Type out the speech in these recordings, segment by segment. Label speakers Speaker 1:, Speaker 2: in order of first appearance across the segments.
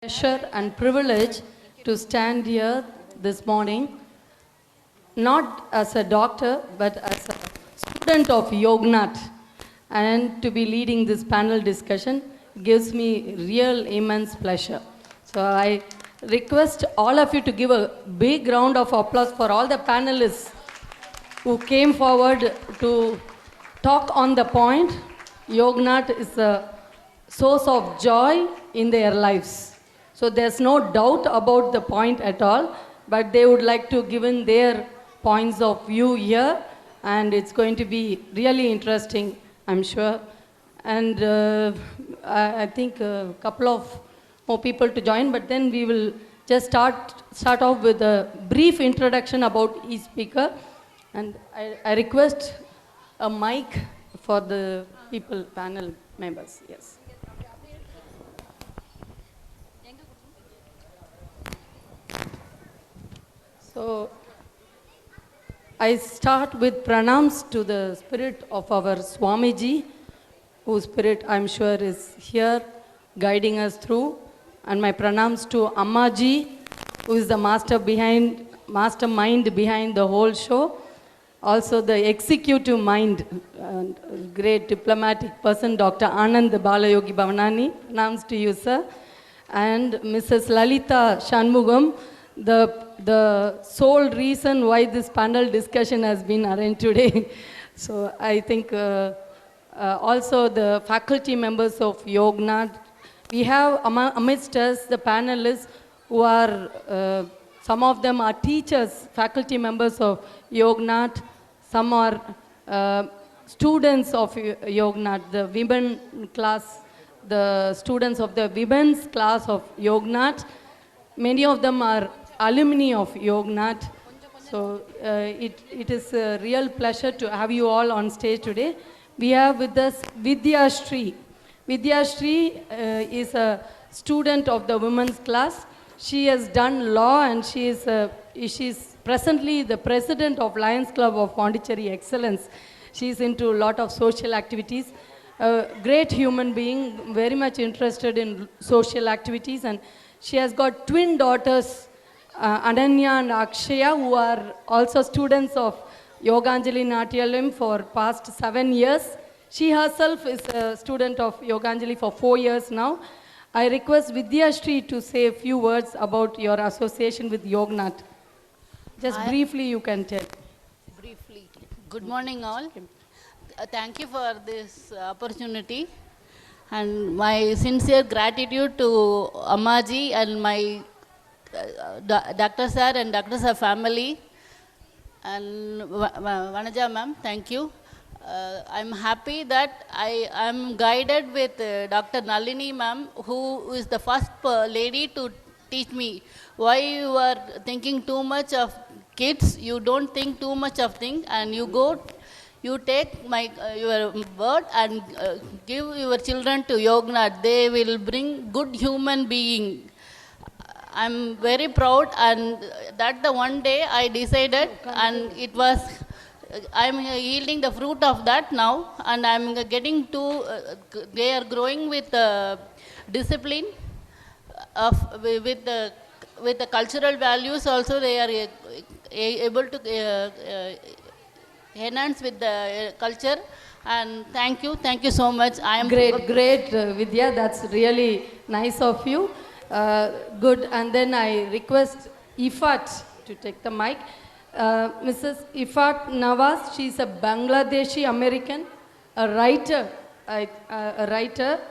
Speaker 1: Pleasure and privilege to stand here this morning, not as a doctor, but as a student of YOGNAT, and to be leading this panel discussion gives me real immense pleasure. So I request all of you to give a big round of applause for all the panelists who came forward to talk on the point. YOGNAT is a source of joy in their lives. So there's no doubt about the point at all, but they would like to give in their points of view here, and it's going to be really interesting, I'm sure. And I think a couple of more people to join, but then we will just start off with a brief introduction about each speaker. And I request a mic for the people, panel members, yes. So, I start with pranams to the spirit of our Swamiji, whose spirit I'm sure is here guiding us through. And my pranams to Ammaji, who is the mastermind behind the whole show. Also the executive mind, great diplomatic person, Dr.Ananda Balayogi Bhavanani, pranams to you, sir. And Mrs. Lalitha Shanmugam, the sole reason why this panel discussion has been arranged today. So I think also the faculty members of YOGNAT. We have amidst us the panelists who are, some of them are teachers, faculty members of YOGNAT, some are students of YOGNAT, the women class, the students of the women's class of YOGNAT. Many of them are alumni of YOGNAT. So it is a real pleasure to have you all on stage today. We have with us Vidyashree. Vidyashree is a student of the women's class. She has done law and she is presently the president of Lions Club of Pondicherry Excellence. She is into a lot of social activities. A great human being, very much interested in social activities, and she has got twin daughters, Ananya and Akshaya, who are also students of Yoganjali Natyalayam for past 7 years. She herself is a student of Yoganjali for 4 years now. I request Vidyashree to say a few words about your association with YOGNAT. Just briefly you can tell.
Speaker 2: Briefly. Good morning all. Thank you for this opportunity. And my sincere gratitude to Ammaji and my Dr. Sir and Dr. Sir family. And Vanaja ma'am, thank you. I'm happy that I am guided with Dr. Nalini ma'am, who is the first lady to teach me why you are thinking too much of kids. You don't think too much of things, and you take your word and give your children to YOGNAT. They will bring good human being. I'm very proud, and that the one day I decided, and it was, I'm yielding the fruit of that now, and I'm getting to, they are growing with discipline, with the cultural values also. They are able to enhance with the culture. And thank you so much. I am
Speaker 1: great Vidya, that's really nice of you. Good. And then I request Ifat to take the mic. Mrs. Ifat Nawaz, she is a Bangladeshi American, a writer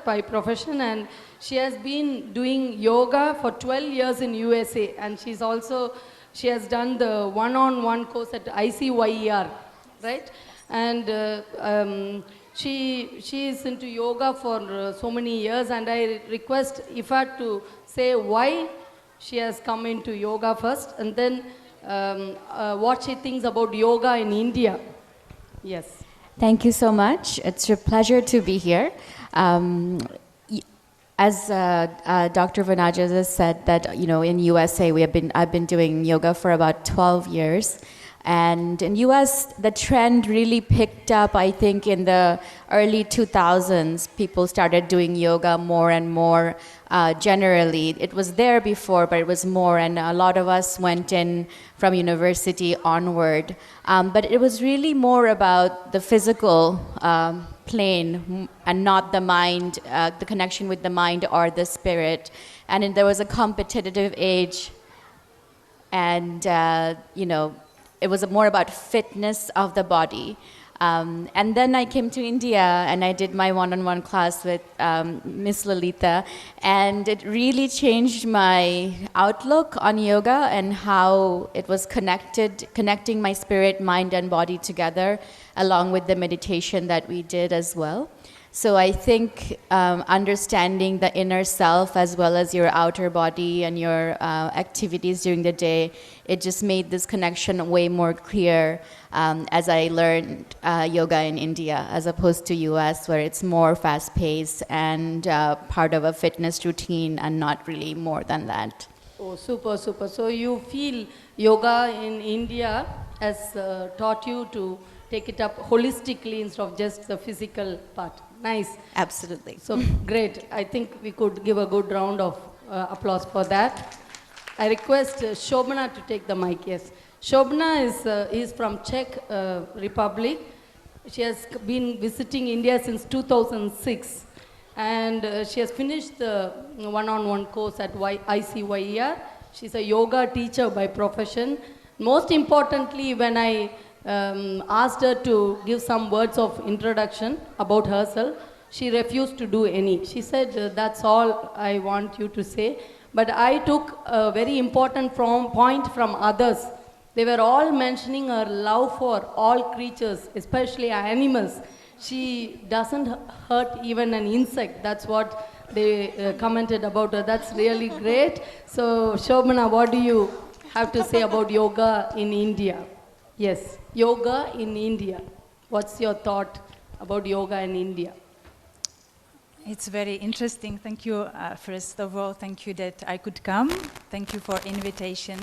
Speaker 1: by profession, and she has been doing yoga for 12 years in USA, and she has done the one-on-one course at ICYER, right? And she is into yoga for so many years, and I request Ifat to say why she has come into yoga first, and then what she thinks about yoga in India. Yes.
Speaker 3: Thank you so much. It's a pleasure to be here. As Dr. Vanaja said, that in USA I've been doing yoga for about 12 years, And in US, the trend really picked up, I think, in the early 2000s. People started doing yoga more and more generally. It was there before, but it was more, and a lot of us went in from university onward. But it was really more about the physical plane and not the mind, the connection with the mind or the spirit. And there was a competitive age, and it was more about fitness of the body. And then I came to India and I did my one-on-one class with Miss Lalitha, and it really changed my outlook on yoga and how it was connecting my spirit, mind, and body together, along with the meditation that we did as well. So I think understanding the inner self as well as your outer body and your activities during the day, it just made this connection way more clear as I learned yoga in India as opposed to US, where it's more fast-paced and part of a fitness routine and not really more than that.
Speaker 1: Oh, super, super. So you feel yoga in India has taught you to take it up holistically instead of just the physical part. Nice.
Speaker 3: Absolutely.
Speaker 1: So great. I think we could give a good round of applause for that. I request Shobana to take the mic. Yes. Shobana is from Czech Republic. She has been visiting India since 2006. And she has finished the one-on-one course at ICYER. She's a yoga teacher by profession. Most importantly, when I asked her to give some words of introduction about herself, she refused to do any. She said, that's all I want you to say. But I took a very important point from others. They were all mentioning her love for all creatures, especially animals. She doesn't hurt even an insect. That's what they commented about her. That's really great. So, Shobana, what do you have to say about yoga in India? Yes, yoga in India. What's your thought about yoga in India?
Speaker 4: It's very interesting. Thank you, first of all. Thank you that I could come. Thank you for invitation.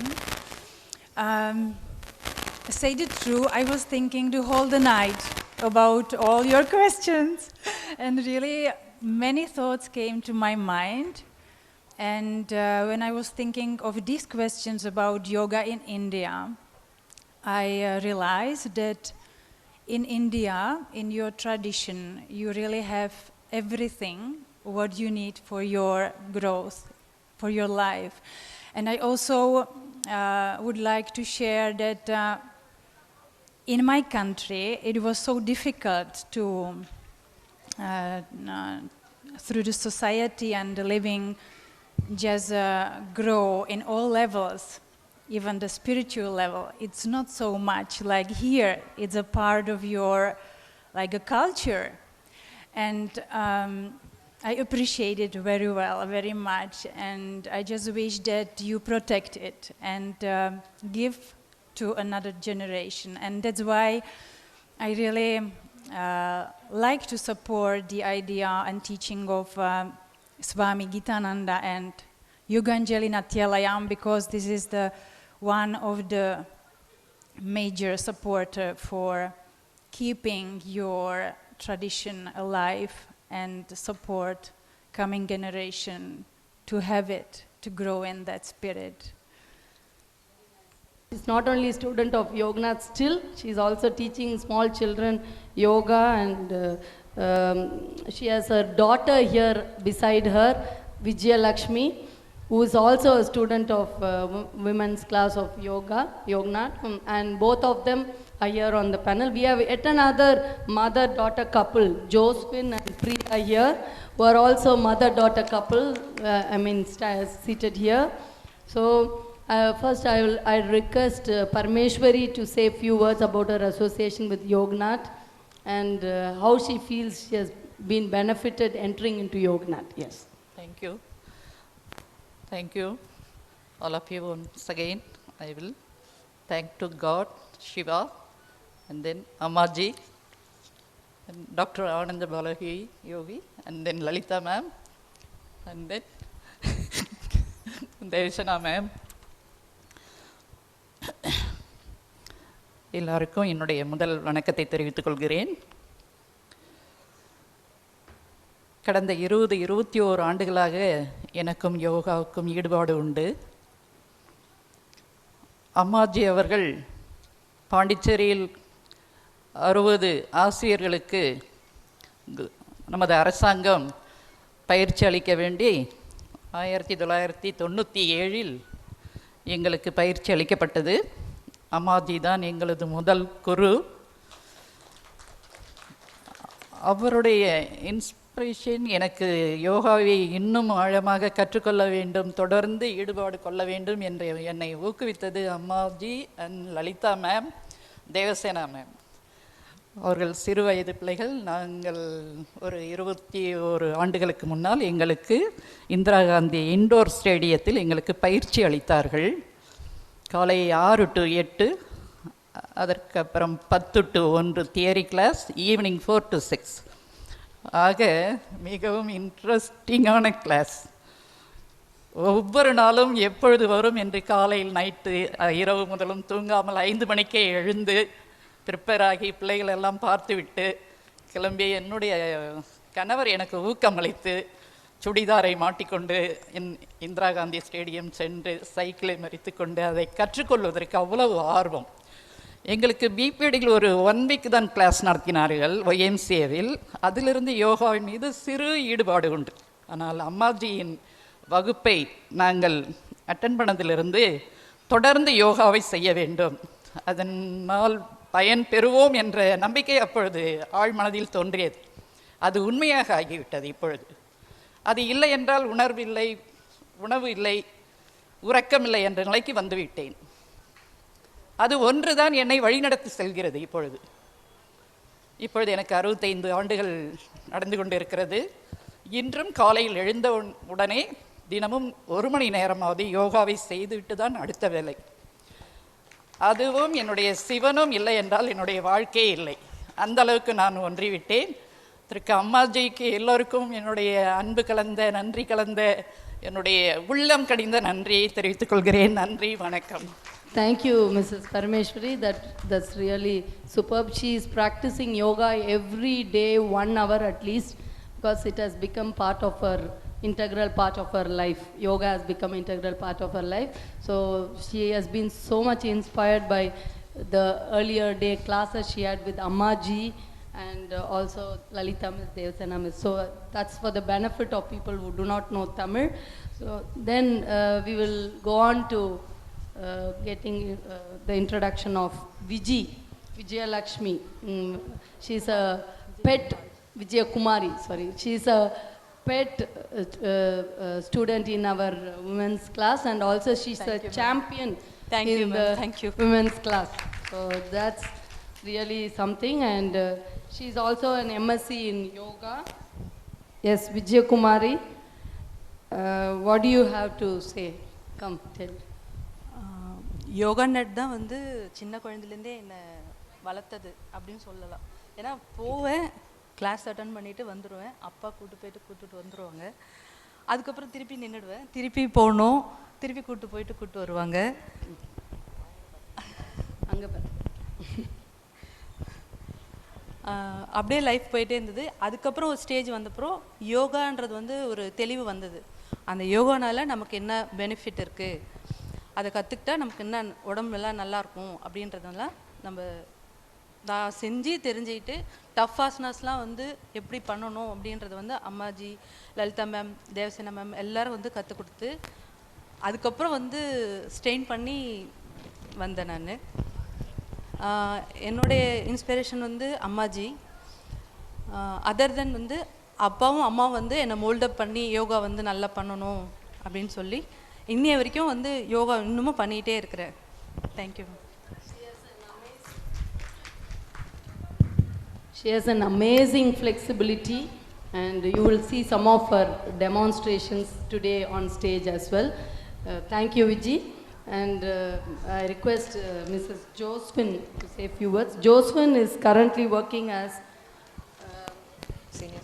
Speaker 4: Say the truth, I was thinking the whole the night about all your questions. And really, many thoughts came to my mind. And when I was thinking of these questions about yoga in India, I realized that in India, in your tradition, you really have everything what you need for your growth, for your life. And I also would like to share that in my country, it was so difficult to, through the society and the living, just grow in all levels. Even the spiritual level, it's not so much like here. It's a part of your, like a culture. And I appreciate it very well, very much. And I just wish that you protect it and give to another generation. And that's why I really like to support the idea and teaching of Swami Gitananda and Yoganjali Natyalayam, because this is the one of the major supporter for keeping your tradition alive and support coming generation to have it, to grow in that spirit.
Speaker 1: She's not only a student of YOGNAT still, she's also teaching small children yoga, and she has her daughter here beside her, Vijaya Lakshmi, who is also a student of women's class of yoga, YOGNAT, and both of them are here on the panel. We have yet another mother-daughter couple, Josephine and Priya here, who are also mother-daughter couple, seated here. So first I request Parmeshwari to say a few words about her association with YOGNAT and how she feels she has been benefited entering into YOGNAT. Yes.
Speaker 5: Thank you. Thank you, all of you once again. I will thank to God, Shiva, and then Ammaji, and Dr.Ananda Balahi Yogi, and then Lalitha ma'am, and then Darshana ma'am. எல்லாருக்கும் என்னுடைய முதல் வணக்கத்தை தெரிவித்துக் கொள்கிறேன். கடந்த 21 ஆண்டுகளாக எனக்கும் யோகாவுக்கும் ஈடுபாடு உண்டு. அம்மாஜி அவர்கள் பாண்டிச்சேரியில் 60 ஆசிரியர்களுக்கு நமது அரசாங்கம் பயிற்சி அளிக்க வேண்டி 1997 எங்களுக்கு பயிற்சி அளிக்கப்பட்டது. அம்மாஜி தான் எங்களது முதல் குரு. அவருடைய இன்ஸ்பிரேஷன் எனக்கு யோகாவை இன்னும் ஆழமாக கற்றுக்கொள்ள வேண்டும், தொடர்ந்து ஈடுபாடு கொள்ள வேண்டும் என்று என்னை ஊக்குவித்தது Ammaji and Lalitha ma'am, Devasena ma'am. அவர்கள் சிறு வயது பிள்ளைகள். நாங்கள் ஒரு 21 ஆண்டுகளுக்கு முன்னால் எங்களுக்கு இந்திரா காந்தி இண்டோர் ஸ்டேடியத்தில் எங்களுக்கு பயிற்சி அளித்தார்கள். காலை 6 to 8, அதற்கப்புறம் 10 to 1 theory class, evening 4 to 6. ஆக மிகவும் இன்ட்ரெஸ்டிங்கான கிளாஸ். ஒவ்வொரு நாளும் எப்பொழுது வரும் என்று காலையில் நைட்டு இரவு முதலும் தூங்காமல் 5 மணிக்கே எழுந்து ப்ரிப்பேர் ஆகி பிள்ளைகள் எல்லாம் பார்த்துவிட்டு கிளம்பி என்னுடைய கணவர் எனக்கு ஊக்கமளித்து சுடிதாரை மாட்டிக்கொண்டு இந்திரா காந்தி ஸ்டேடியம் சென்று சைக்கிளை மறித்து கொண்டு அதை கற்றுக்கொள்வதற்கு அவ்வளவு ஆர்வம். எங்களுக்கு பிபிடியில் ஒரு 1 வீக் தான் கிளாஸ் நடத்தினார்கள் YMCAவில். அதிலிருந்து யோகாவின் மீது சிறு ஈடுபாடு உண்டு. ஆனால் அம்மாஜியின் வகுப்பை நாங்கள் அட்டன் பண்ணதிலிருந்து தொடர்ந்து யோகாவை செய்ய வேண்டும், அதனால் பயன் பெறுவோம் என்ற நம்பிக்கை அப்பொழுது ஆழ்மனதில் தோன்றியது. அது உண்மையாக ஆகிவிட்டது இப்பொழுது. அது இல்லை என்றால் உணர்வில்லை, உணவு இல்லை, உறக்கமில்லை என்ற நிலைக்கு வந்துவிட்டேன். அது ஒன்றுதான் என்னை வழிநடத்தி செல்கிறது. இப்பொழுது எனக்கு 65 ஆண்டுகள் நடந்து கொண்டிருக்கிறது. இன்றும் காலையில் எழுந்த உடனே தினமும் 1 மணி நேரமாவது யோகாவை செய்துவிட்டு தான் அடுத்த வேலை. அதுவும் என்னுடைய சிவனும் இல்லை என்றால் என்னுடைய வாழ்க்கையே இல்லை. அந்த அளவுக்கு நான் ஒன்றிவிட்டேன். திருக்கு அம்மாஜிக்கு எல்லோருக்கும் என்னுடைய அன்பு கலந்த, நன்றி கலந்த, என்னுடைய உள்ளம் கடிந்த நன்றியை தெரிவித்துக் கொள்கிறேன். நன்றி, வணக்கம்.
Speaker 1: Thank you, Mrs. Parameshwari. That's really superb. She is practicing yoga every day, 1 hour at least, because it has become part of her integral part of her life. Yoga has become integral part of her life. So she has been so much inspired by the earlier day classes she had with Ammaji and also Lalita Miss, Devasena Miss. So that's for the benefit of people who do not know Tamil. So then we will go on to getting the introduction of Vijaya Lakshmi. She's a pet, Vijaya Kumari, sorry. She's a pet student in our women's class, and also she's a champion in the women's class. So that's really something. And she's also an MSc in yoga. Yes, Vijaya Kumari. What do you have to say? Come, tell.
Speaker 6: YOGNAT தான் வந்து சின்ன குழந்தையிலேருந்தே என்னை வளர்த்தது அப்படின்னு சொல்லலாம். ஏன்னா போவேன், class attend பண்ணிவிட்டு வந்துடுவேன், அப்பா கூப்பிட்டு வந்துடுவாங்க. அதுக்கப்புறம் திருப்பி நின்றுடுவேன், திருப்பி போகணும், திருப்பி கூப்பிட்டு வருவாங்க.
Speaker 1: அங்கே
Speaker 6: அப்படியே லைஃப் போயிட்டே இருந்தது. அதுக்கப்புறம் ஒரு ஸ்டேஜ் வந்தப்புறம் யோகான்றது வந்து ஒரு தெளிவு வந்தது. அந்த யோகானால நமக்கு என்ன பெனிஃபிட் இருக்குது, அதை கற்றுக்கிட்டா நமக்கு என்ன உடம்புலாம் நல்லாயிருக்கும் அப்படின்றதெல்லாம் நம்ம நான் செஞ்சு தெரிஞ்சுக்கிட்டு டஃப் ஆசனாஸ்லாம் வந்து எப்படி பண்ணணும் அப்படின்றத வந்து அம்மாஜி, லலிதா மேம், தேவசேனா மேம் எல்லோரும் வந்து கற்றுக் கொடுத்து அதுக்கப்புறம் வந்து ஸ்ட்ரெயின் பண்ணி வந்தேன் நான். என்னுடைய இன்ஸ்பிரேஷன் வந்து அம்மாஜி. அதர் தென் வந்து அப்பாவும் அம்மாவும் வந்து என்னை மோல்டப் பண்ணி யோகா வந்து நல்லா பண்ணணும் அப்படின்னு சொல்லி இன்னைய வரைக்கும் வந்து யோகா இன்னமும் பண்ணிகிட்டே இருக்கிறேன். Thank you.
Speaker 1: She has an amazing flexibility, and you will see some of her demonstrations today on stage as well. Thank you, Viji. And I request Mrs. Josephine to say a few words. Josephine is currently working as
Speaker 6: senior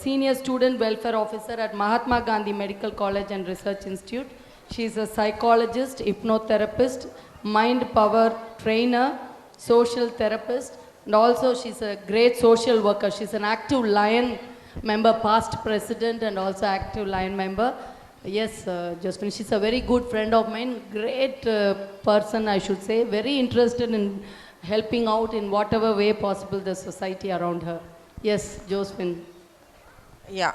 Speaker 1: senior student welfare officer at Mahatma Gandhi Medical College and Research Institute. She's a psychologist, hypnotherapist, mind power trainer, social therapist, and also she's a great social worker. She's an active Lion member, past president, and also active Lion member. Yes, Josephine, she's a very good friend of mine, great person, I should say, very interested in helping out in whatever way possible the society around her. Yes, Josephine.
Speaker 7: Yeah,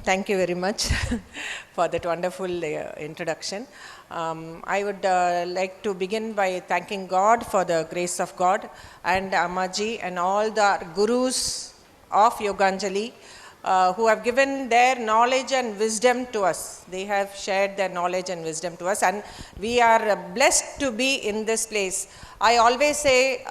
Speaker 7: thank you very much for that wonderful introduction. I would like to begin by thanking God for the grace of God and Ammaji and all the gurus of Yoganjali who have given their knowledge and wisdom to us. They have shared their knowledge and wisdom to us, and we are blessed to be in this place. I always say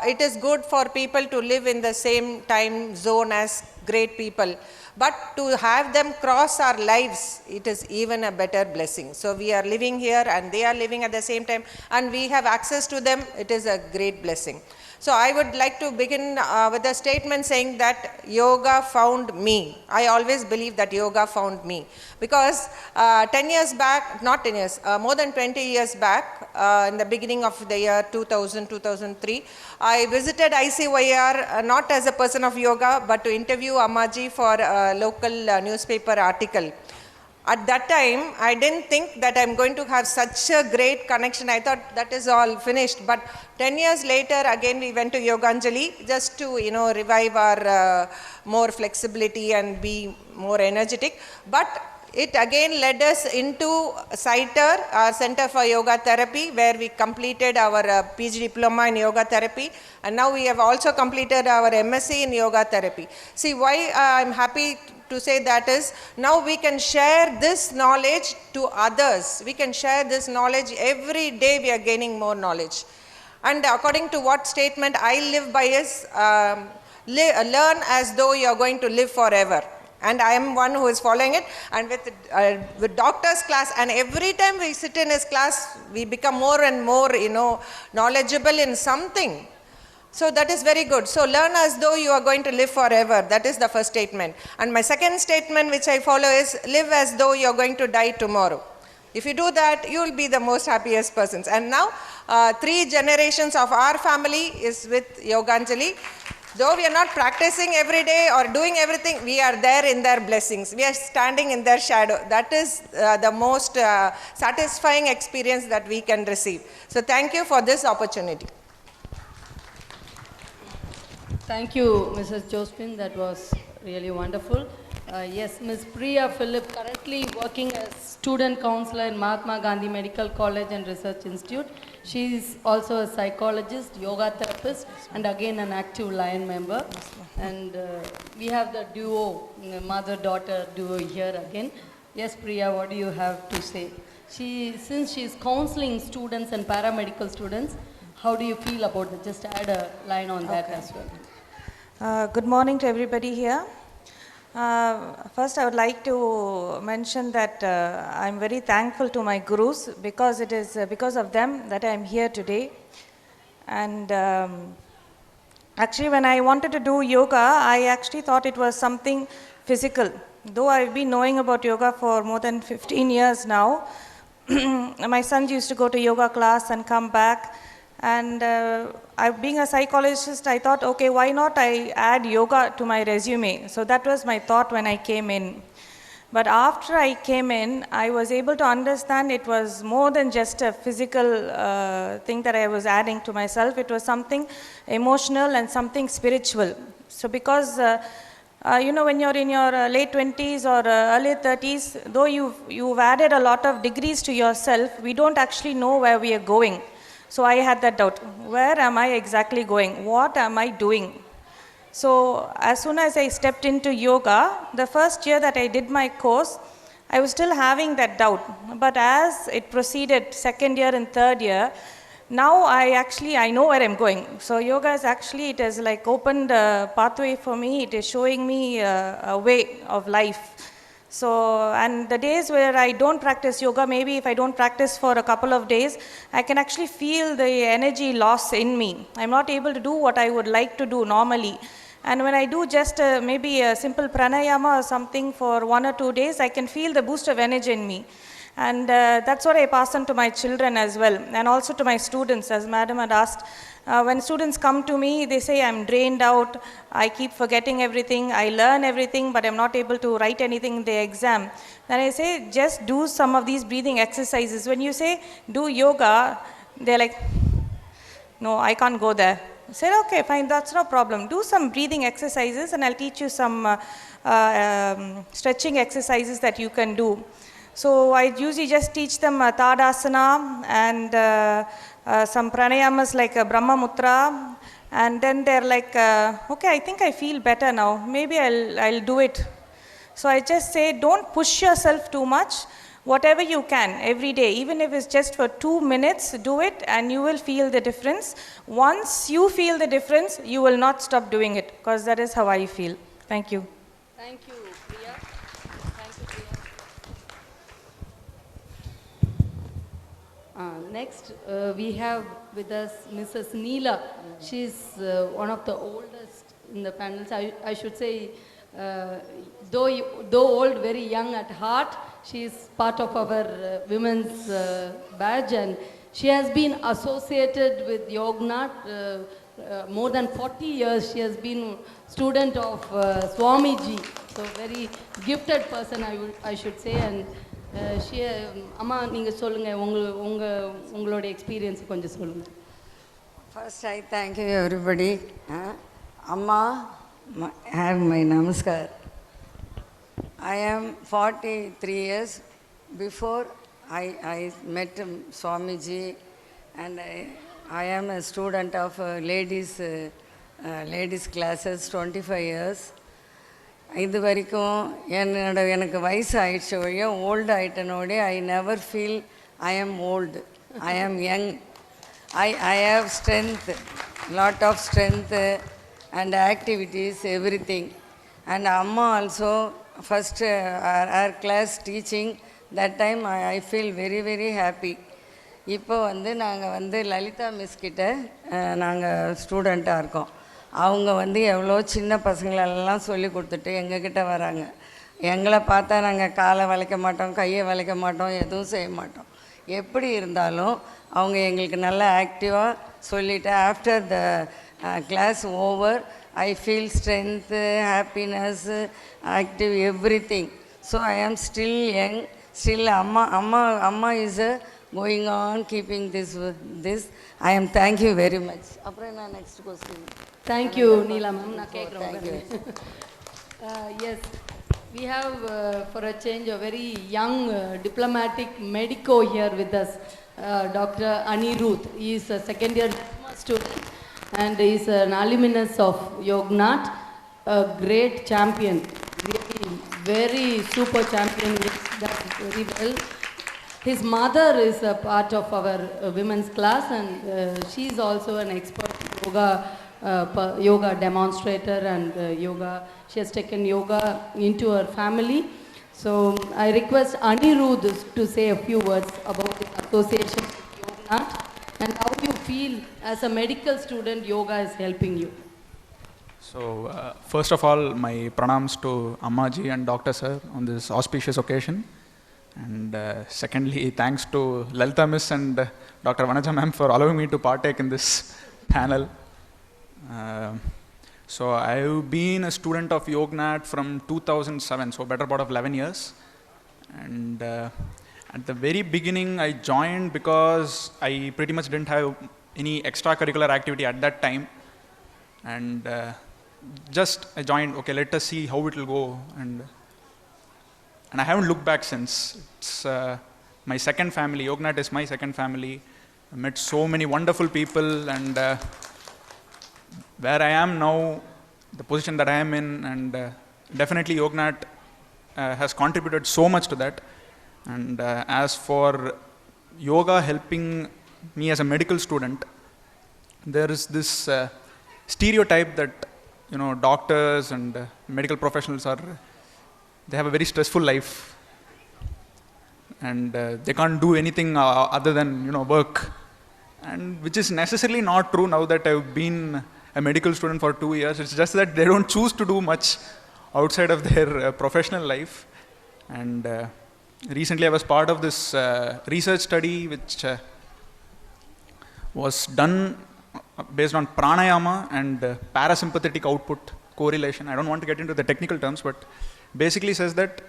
Speaker 7: it is good for people to live in the same time zone as great people, but to have them cross our lives, it is even a better blessing. So we are living here and they are living at the same time, and we have access to them. It is a great blessing. So I would like to begin with a statement saying that yoga found me. I always believe that yoga found me, because 10 years back, not 10 years, more than 20 years back, in the beginning of the year 2000, 2003, I visited ICYR not as a person of yoga, but to interview Ammaji for a local newspaper article. At that time, I didn't think that I'm going to have such a great connection. I thought that is all finished. But 10 years later, again, we went to Yoganjali just to, revive our more flexibility and be more energetic. But it again led us into CITER, our Center for Yoga Therapy, where we completed our PG diploma in yoga therapy. And now we have also completed our MSc in yoga therapy. See, why I'm happy to say that is, now we can share this knowledge to others. We can share this knowledge. Every day we are gaining more knowledge. And according to what statement I live by is, learn as though you are going to live forever. And I am one who is following it. And with doctor's class, and every time we sit in his class, we become more and more, knowledgeable in something. So that is very good. So learn as though you are going to live forever. That is the first statement. And my second statement which I follow is, live as though you are going to die tomorrow. If you do that, you will be the most happiest persons. And now 3 generations of our family is with Yoganjali. Though we are not practicing every day or doing everything, we are there in their blessings. We are standing in their shadow. That is the most satisfying experience that we can receive. So thank you for this opportunity.
Speaker 1: Thank you, Mrs. Josephine. That was really wonderful. Yes, Ms. Priya Philip, currently working as student counselor in Mahatma Gandhi Medical College and Research Institute. She is also a psychologist, yoga therapist, and again an active Lion member. And we have the duo, mother-daughter duo here again. Yes, Priya, what do you have to say? Since she is counseling students and paramedical students, how do you feel about it? Just add a line on that as well.
Speaker 8: Good morning to everybody here. First, I would like to mention that I'm very thankful to my gurus, because it is because of them that I'm here today. And actually, when I wanted to do yoga, I actually thought it was something physical. Though I've been knowing about yoga for more than 15 years now, my sons used to go to yoga class and come back. And being a psychologist, I thought, okay, why not I add yoga to my resume? So that was my thought when I came in. But after I came in, I was able to understand it was more than just a physical thing that I was adding to myself. It was something emotional and something spiritual. So because, when you're in your late 20s or early 30s, though you've added a lot of degrees to yourself, we don't actually know where we are going. So I had that doubt. Where am I exactly going? What am I doing? So as soon as I stepped into yoga, the first year that I did my course, I was still having that doubt. But as it proceeded, second year and third year, now I know where I'm going. So yoga is actually, it has like opened a pathway for me. It is showing me a way of life. So, and the days where I don't practice yoga, maybe if I don't practice for a couple of days, I can actually feel the energy loss in me. I'm not able to do what I would like to do normally. And when I do just maybe a simple pranayama or something for 1 or 2 days, I can feel the boost of energy in me. And that's what I pass on to my children as well, and also to my students, as madam had asked. When students come to me, they say, I'm drained out, I keep forgetting everything, I learn everything, but I'm not able to write anything in the exam. Then I say, just do some of these breathing exercises. When you say, do yoga, they're like, no, I can't go there. I said, okay, fine, that's no problem. Do some breathing exercises and I'll teach you some stretching exercises that you can do. So I usually just teach them Tadasana and some pranayamas like Brahma Mutra, and then they're like, okay, I think I feel better now, maybe I'll do it. So I just say, don't push yourself too much. Whatever you can every day, even if it's just for 2 minutes, do it and you will feel the difference. Once you feel the difference, you will not stop doing it, because that is how I feel. Thank you.
Speaker 1: Thank you, Priya. Thank you, Priya. Next, we have with us Mrs. Neela. She's one of the oldest in the panels. I should say, though old, very young at heart, she is part of our women's badge, and she has been associated with YOGNAT more than 40 years. She has been student of Swamiji, so very gifted person, I should say. And she, Amma, நீங்க சொல்லுங்க உங்களோட experience கொஞ்சம் சொல்லுங்க.
Speaker 9: First, I thank you everybody. Amma, have my namaskar. I am 43 years. Before I met Swamiji, and I am a student of ladies classes 25 years. இது வரைக்கும் எனக்கு வயசு ஆயிடுச்சு வழியா old ஆயிட்டனோடே I never feel I am old. I am young. I have strength, lot of strength and activities, everything. And Amma also, first our class teaching, that time I feel very, very happy. இப்போ நாங்கள் Lalitha miss கிட்ட நாங்கள் ஸ்டூடெண்ட்டாக இருக்கோம். அவங்க எவ்வளோ சின்ன பசங்களெல்லாம் சொல்லி கொடுத்துட்டு எங்ககிட்ட வராங்க. எங்களை பார்த்தா நாங்கள் காலை வளைக்க மாட்டோம், கையை வளைக்க மாட்டோம், எதுவும் செய்ய மாட்டோம். எப்படி இருந்தாலும் அவங்க எங்களுக்கு நல்லா ஆக்டிவாக சொல்லிவிட்டு after the class over I feel strength, happiness, active, everything. So I am still young. Still Amma is going on keeping this. I am thank you very much. Apra next question.
Speaker 1: Thank you, Neela ma'am.
Speaker 9: Thank you.
Speaker 1: Yes, we have for a change a very young diplomatic medico here with us, Dr. Anirudh. He is a second year student and is an alumnus of YOGNAT, a great champion, really very super champion, does very well. His mother is a part of our women's class, and she is also an expert yoga demonstrator and yoga. She has taken yoga into her family. So I request Anirudh to say a few words about the association with YOGNAT and how you feel as a medical student yoga is helping you.
Speaker 10: So first of all, my pranams to Ammaji and Dr. Sir on this auspicious occasion. And secondly, thanks to Lalitha Miss and Dr. Vanaja ma'am for allowing me to partake in this panel. So I've been a student of YOGNAT from 2007, so better part of 11 years. And at the very beginning, I joined because I pretty much didn't have any extracurricular activity at that time. And just I joined, okay, let us see how it will go. And I haven't looked back since. It's my second family. YOGNAT is my second family. I met so many wonderful people, and where I am now, the position that I am in, and definitely YOGNAT has contributed so much to that. And as for yoga helping me as a medical student, there is this stereotype that doctors and medical professionals they have a very stressful life, and they can't do anything other than work, and which is necessarily not true. Now that I've been a medical student for 2 years, it's just that they don't choose to do much outside of their professional life. And recently I was part of this research study which was done based on pranayama and parasympathetic output correlation. I don't want to get into the technical terms, but basically says that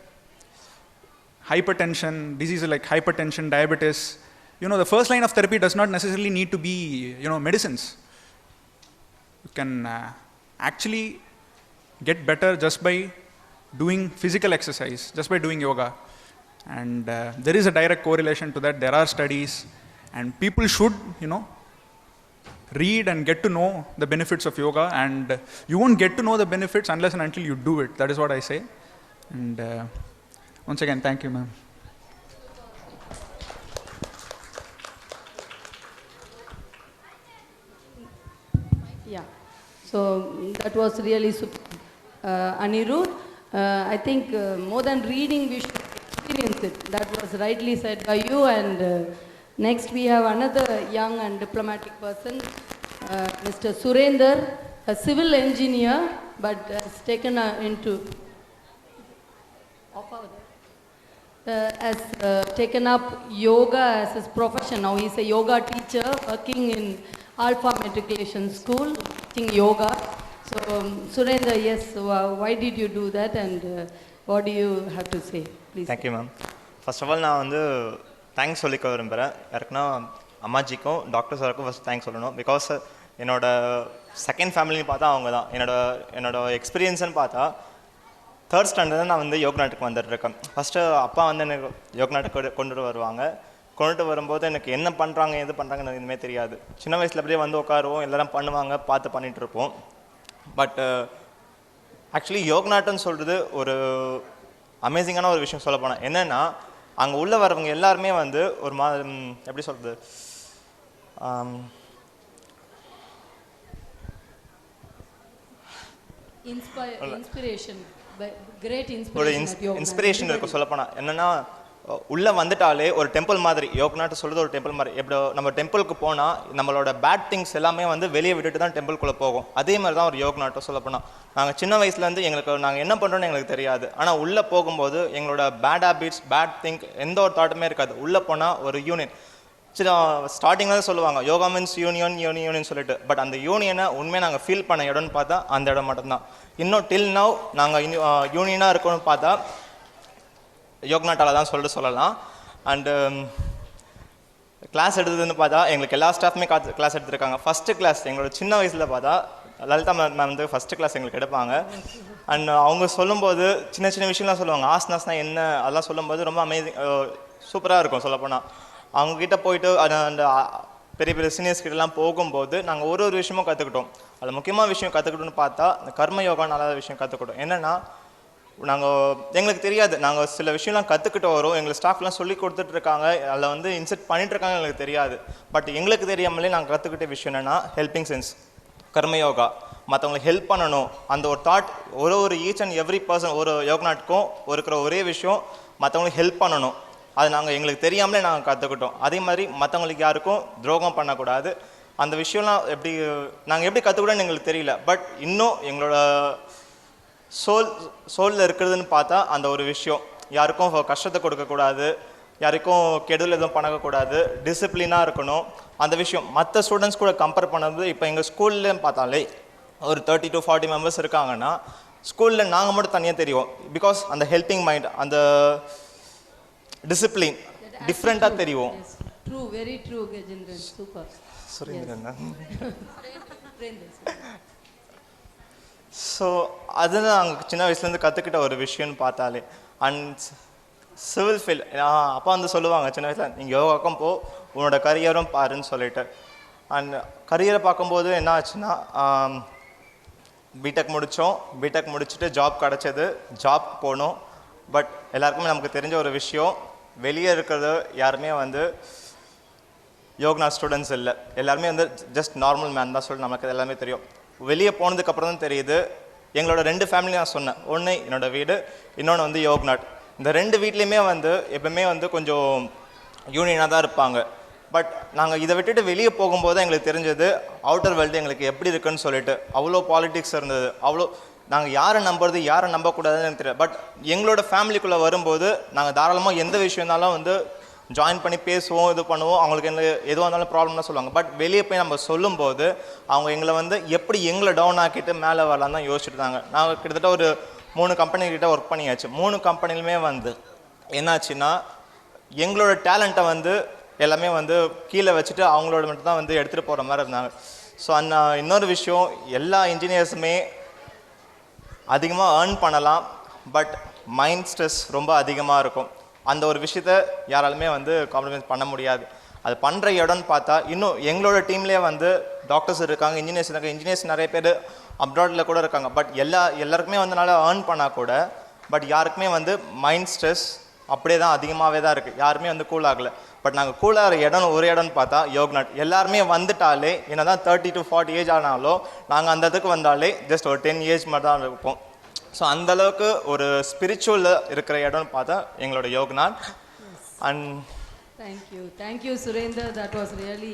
Speaker 10: hypertension, diseases like hypertension, diabetes, the first line of therapy does not necessarily need to be, medicines. You can actually get better just by doing physical exercise, just by doing yoga. And there is a direct correlation to that. There are studies, and people should, read and get to know the benefits of yoga. And you won't get to know the benefits unless and until you do it. That is what I say. And once again, thank you, ma'am.
Speaker 1: Yeah, so that was really super. Anirudh, I think more than reading, we should experience it. That was rightly said by you. And next we have another young and diplomatic person, Mr. Surender, a civil engineer, but has taken taken up yoga as his profession. Now he's a yoga teacher working in Alpha Matriculation School, teaching yoga. So Surender, yes, why did you do that, and what do you have to say? Please.
Speaker 11: Thank you, ma'am. First of all, நான் thanks சொல்லிக்க விரும்புகிறேன். யாருக்குன்னா அம்மாஜிக்கும் doctor சாருக்கும் first thanks சொல்லணும். Because என்னோட second ஃபேமிலின்னு பார்த்தா அவங்க தான். என்னோட எக்ஸ்பீரியன்ஸ்னு பார்த்தா தேர்ட் ஸ்டாண்டர்ட் நான் யோக்நாட்டுக்கு வந்துட்டுருக்கேன். ஃபஸ்ட்டு அப்பா எனக்கு யோக்நாட்டுக்கு கொண்டுட்டு வருவாங்க. கொண்டுட்டு வரும்போது எனக்கு என்ன பண்ணுறாங்க எது பண்ணுறாங்கன்னு எனக்கு எதுவுமே தெரியாது. சின்ன வயசில் அப்படியே உட்காருவோம், எல்லோரும் பண்ணுவாங்க, பார்த்து பண்ணிகிட்ருப்போம். பட் ஆக்சுவலி யோக்நாட்டுன்னு சொல்கிறது ஒரு அமேசிங்கான ஒரு விஷயம் சொல்ல போனால் என்னென்னா, அங்கே உள்ளே வரவங்க எல்லாருமே ஒரு எப்படி சொல்கிறது, இன்ஸ்பிரேஷன் இருக்கும் சொல்லப்போனால். என்னென்னா உள்ளே வந்துட்டாலே ஒரு டெம்பிள் மாதிரி, யோக்நாட்டு சொல்கிறது ஒரு டெம்பிள் மாதிரி. எப்படி நம்ம டெம்பிளுக்கு போனால் நம்மளோட பேட் திங்ஸ் எல்லாமே வெளியே விட்டுட்டு தான் டெம்பிள்குள்ளே போகும். அதே மாதிரி தான் ஒரு யோக்நாட்டை சொல்லப்போனால். நாங்கள் சின்ன வயசுலேருந்து எங்களுக்கு நாங்கள் என்ன பண்ணுறோன்னு எங்களுக்கு தெரியாது. ஆனால் உள்ளே போகும்போது எங்களோட பேட் ஹேபிட்ஸ், பேட் திங்க் எந்த ஒரு தாட்டுமே இருக்காது. உள்ளே போனால் ஒரு யூனியன். சரி, ஸ்டார்டிங்கில் தான் சொல்லுவாங்க யோகா மீன்ஸ் யூனியன் சொல்லிட்டு. பட் அந்த யூனியனை உண்மையாக நாங்கள் ஃபீல் பண்ண இடம்னு பார்த்தா அந்த இடம் மட்டும்தான். இன்னும் டில் நவ் நாங்கள் யூனியனாக இருக்கணும்னு பார்த்தா யோக்நாட்டால தான் சொல்லலாம். அண்டு கிளாஸ் எடுத்ததுன்னு பார்த்தா எங்களுக்கு எல்லா ஸ்டாஃப்மே கிளாஸ் எடுத்துருக்காங்க. ஃபஸ்ட்டு கிளாஸ் எங்களோட சின்ன வயசில் பார்த்தா லலிதா மேம் ஃபஸ்ட்டு கிளாஸ் எங்களுக்கு எடுப்பாங்க. அண்ட் அவங்க சொல்லும்போது சின்ன சின்ன விஷயம்லாம் சொல்லுவாங்க. ஆசனாஸ்னால் என்ன அதெல்லாம் சொல்லும்போது ரொம்ப அமேசிங், சூப்பராக இருக்கும் சொல்லப்போனால். அவங்கக்கிட்ட போயிட்டு அந்த பெரிய பெரிய சீனியர்ஸ் கிட்டலாம் போகும்போது நாங்கள் ஒரு விஷயமும் கற்றுக்கிட்டோம். அதில் முக்கியமான விஷயம் கற்றுக்கிட்டோன்னு பார்த்தா இந்த கர்ம யோகா நல்ல விஷயம் கற்றுக்கிட்டோம். என்னென்னா, எங்களுக்கு தெரியாது, நாங்கள் சில விஷயம்லாம் கற்றுக்கிட்டு வரோம், எங்களுக்கு ஸ்டாஃப்லாம் சொல்லி கொடுத்துட்ருக்காங்க, அதில் இன்செர்ட் பண்ணிகிட்ருக்காங்க, எங்களுக்கு தெரியாது. பட் எங்களுக்கு தெரியாமலே நாங்கள் கற்றுக்கிட்ட விஷயம் என்னென்னா ஹெல்பிங் சென்ஸ், கர்மயோகா, மற்றவங்களுக்கு ஹெல்ப் பண்ணணும். அந்த ஒரு தாட் ஒரு ஈச் அண்ட் எவ்ரி பர்சன் ஒரு யோக்நாட்டுக்கும் இருக்கிற ஒரே விஷயம் மற்றவங்களுக்கு ஹெல்ப் பண்ணணும். அது எங்களுக்கு தெரியாமலே நாங்கள் கற்றுக்கிட்டோம். அதே மாதிரி மற்றவங்களுக்கு யாருக்கும் துரோகம் பண்ணக்கூடாது. அந்த விஷயம்லாம் நாங்கள் எப்படி கற்றுக்கிட்டோன்னு எங்களுக்கு தெரியல. பட் இன்னும் எங்களோட சோலில் இருக்கிறதுன்னு பார்த்தா அந்த ஒரு விஷயம், யாருக்கும் கஷ்டத்தை கொடுக்கக்கூடாது, யாருக்கும் கெடுதல் எதுவும் பண்ணக்கூடாது, டிசிப்ளினாக இருக்கணும். அந்த விஷயம் மற்ற ஸ்டூடெண்ட்ஸ் கூட கம்பேர் பண்ணும்போது இப்போ எங்கள் ஸ்கூல்லேன்னு பார்த்தாலே ஒரு 30 to 40 மெம்பர்ஸ் இருக்காங்கன்னா, ஸ்கூலில் நாங்கள் மட்டும் தனியாக தெரியும். பிகாஸ் அந்த ஹெல்பிங் மைண்ட், அந்த டிசிப்ளின் டிஃப்ரெண்ட்டாக தெரியும்.
Speaker 1: True, very true, Gajendran. Super.
Speaker 11: Surendran. So அதுதான் நாங்கள் சின்ன வயசுலேருந்து கற்றுக்கிட்ட ஒரு விஷயம்னு பார்த்தாலே. அண்ட் சிவில் ஃபீல்ட், அப்பா சொல்லுவாங்க சின்ன வயசில், நீங்கள் யோகாக்கும் போ, உன்னோட கரியரும் பாருன்னு சொல்லிட்டு. அண்ட் கரியரை பார்க்கும்போது என்ன ஆச்சுன்னா, பிடெக் முடிச்சுட்டு ஜாப் கிடச்சது, ஜாப் போனோம். பட் எல்லாருக்குமே நமக்கு தெரிஞ்ச ஒரு விஷயம், வெளியே இருக்கிறது யாருமே யோகா ஸ்டூடெண்ட்ஸ் இல்லை, எல்லாருமே ஜஸ்ட் நார்மல் மேன் தான் சொல்லி நமக்கு எல்லாமே தெரியும். வெளியே போனதுக்கப்புறம் தான் தெரியுது. எங்களோட 2 ஃபேமிலி நான் சொன்னேன், ஒன்று என்னோடய வீடு, இன்னொன்று யோக்நாட். இந்த 2 வீட்லேயுமே எப்பவுமே கொஞ்சம் யூனியனாக தான் இருப்பாங்க. பட் நாங்கள் இதை விட்டுட்டு வெளியே போகும்போது எங்களுக்கு தெரிஞ்சது அவுட்டர் வேர்ல்டு எங்களுக்கு எப்படி இருக்குன்னு சொல்லிட்டு. அவ்வளோ பாலிட்டிக்ஸ் இருந்தது, அவ்வளோ நாங்கள் யாரை நம்புறது யாரை நம்பக்கூடாதுன்னு எனக்கு தெரியாது. பட் எங்களோட ஃபேமிலிக்குள்ளே வரும்போது நாங்கள் தாராளமாக எந்த விஷயம் இருந்தாலும் வந்து ஜாயின் பண்ணி பேசுவோம், இது பண்ணுவோம். அவங்களுக்கு எதுவாக இருந்தாலும் ப்ராப்ளம்லாம் சொல்லுவாங்க. பட் வெளியே போய் நம்ம சொல்லும்போது அவங்க எங்களை வந்து எப்படி எங்களை டவுன் ஆக்கிட்டு மேலே வரலாம் தான் யோசிச்சுட்டு இருந்தாங்க. நாங்கள் கிட்டத்தட்ட ஒரு 3 கம்பெனிக்கிட்ட ஒர்க் பண்ணியாச்சு. 3 கம்பெனிலுமே வந்து என்னாச்சுன்னா எங்களோட டேலண்ட்டை வந்து எல்லாமே வந்து கீழே வச்சுட்டு அவங்களோட மட்டும் தான் வந்து எடுத்துகிட்டு போகிற மாதிரி இருந்தாங்க. ஸோ இன்னொரு விஷயம், எல்லா இன்ஜினியர்ஸுமே அதிகமாக ஏர்ன் பண்ணலாம், பட் மைண்ட் ஸ்ட்ரெஸ் ரொம்ப அதிகமாக இருக்கும். அந்த ஒரு விஷயத்த யாராலுமே வந்து காம்ப்ரமைஸ் பண்ண முடியாது. அது பண்ணுற இடம்னு பார்த்தா இன்னும் எங்களோட டீம்லேயே வந்து டாக்டர்ஸ் இருக்காங்க, இன்ஜினியர்ஸ் இருக்காங்க. இன்ஜினியர்ஸ் நிறைய பேர் அப்ராடில் கூட இருக்காங்க. பட் எல்லாருக்குமே வந்து நல்லா ஏர்ன் பண்ணால் கூட பட் யாருக்குமே வந்து மைண்ட் ஸ்ட்ரெஸ் அப்படியே தான் அதிகமாகவே தான் இருக்குது. யாருமே வந்து கூல் ஆகலை. பட் நாங்கள் கூலாகிற இடம் ஒரு இடம்னு பார்த்தா யோக்நாட். எல்லாருமே வந்துட்டாலே என்ன தான் 30 to 40 ஏஜ் ஆனாலும் நாங்கள் அந்த இதுக்கு வந்தாலே ஜஸ்ட் ஒரு 10 ஏஜ் மாதிரி தான் இருப்போம். ஸோ அந்தளவுக்கு ஒரு ஸ்பிரிச்சுவலில் இருக்கிற இடம்னு பார்த்தா எங்களோட Yognaut. And
Speaker 1: thank you Surender, that was really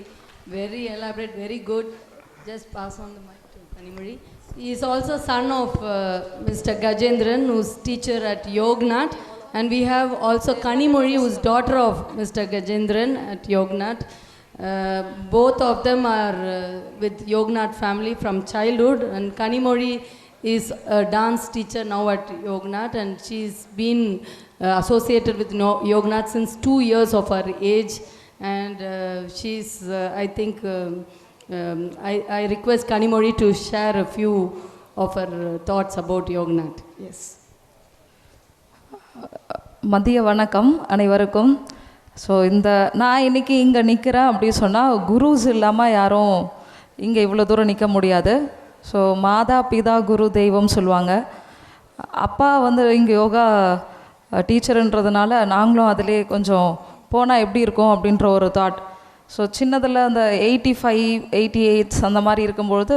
Speaker 1: very elaborate, very good. Just pass on the mic to Kanimozhi. He is also son of Mr. Gajendran, who is teacher at YOGNAT, and we have also Kanimozhi, who is daughter of Mr. Gajendran at YOGNAT. Both of them are with YOGNAT family from childhood, and Kanimozhi is a dance teacher now at YOGNAT, and she's been associated with YOGNAT since 2 years of her age, and she's I think I request Kanimozhi to share a few of her thoughts about YOGNAT. Yes.
Speaker 12: மதிய வணக்கம் அனைவருக்கும். So நான் இன்றைக்கி இங்கே நிற்கிறேன் அப்படின்னு சொன்னால் குருஸ் இல்லாமல் யாரும் இங்கே இவ்வளோ தூரம் நிற்க முடியாது. ஸோ மாதா பிதா குரு தெய்வம் சொல்லுவாங்க. அப்பா வந்து இங்கே யோகா டீச்சருன்றதுனால நாங்களும் அதிலே கொஞ்சம் போனால் எப்படி இருக்கும் அப்படின்ற ஒரு தாட். ஸோ சின்னதில் அந்த 85, 88 அந்த மாதிரி இருக்கும்பொழுது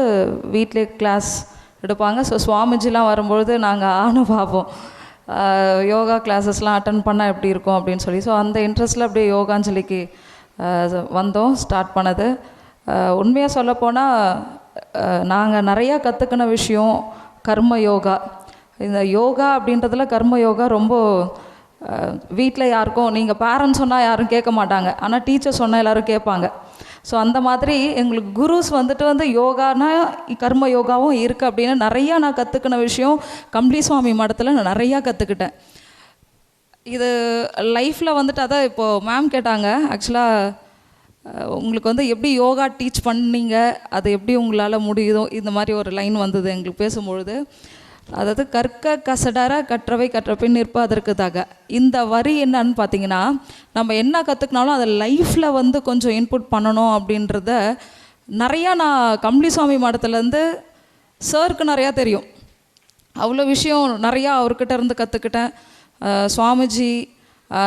Speaker 12: வீட்டிலே கிளாஸ் எடுப்பாங்க. ஸோ சுவாமிஜிலாம் வரும்பொழுது நாங்கள் ஆணும் பார்ப்போம், யோகா கிளாஸஸ்லாம் அட்டன் பண்ணால் எப்படி இருக்கும் அப்படின்னு சொல்லி. ஸோ அந்த இன்ட்ரெஸ்ட்டில் அப்படியே யோகாஞ்சலிக்கு வந்தோம், ஸ்டார்ட் பண்ணது. உண்மையாக சொல்லப்போனால் நாங்கள் நிறையா கற்றுக்கின விஷயம் கர்ம யோகா. இந்த யோகா அப்படின்றதுல கர்ம யோகா ரொம்ப வீட்டில் யாருக்கும், நீங்கள் பேரண்ட்ஸ் சொன்னால் யாரும் கேட்க மாட்டாங்க, ஆனால் டீச்சர் சொன்னால் எல்லோரும் கேட்பாங்க. ஸோ அந்த மாதிரி எங்களுக்கு குருஸ் வந்து யோகானா கர்ம யோகாவும் இருக்குது அப்படின்னு நிறையா நான் கற்றுக்கின விஷயம் கம்பளி சுவாமி மடத்தில் நான் நிறையா கற்றுக்கிட்டேன். இது லைஃப்பில் அதான் இப்போது மேம் கேட்டாங்க, ஆக்சுவலாக உங்களுக்கு எப்படி யோகா டீச் பண்ணீங்க, அது எப்படி உங்களால் முடியுதோ, இந்த மாதிரி ஒரு லைன் வந்தது எங்களுக்கு பேசும்பொழுது. அதாவது கற்க கசடர கற்றவை கற்றபின் நிற்பதற்கு தக. இந்த வரி என்னன்னு பார்த்தீங்கன்னா, நம்ம என்ன கற்றுக்கினாலும் அதை லைஃப்பில் கொஞ்சம் இன்புட் பண்ணணும் அப்படின்றத நிறையா நான் கம்பளி சுவாமி மடத்துலேருந்து சாருக்கு நிறையா தெரியும், அவ்வளோ விஷயம் நிறையா அவர்கிட்ட இருந்து கற்றுக்கிட்டேன். சுவாமிஜி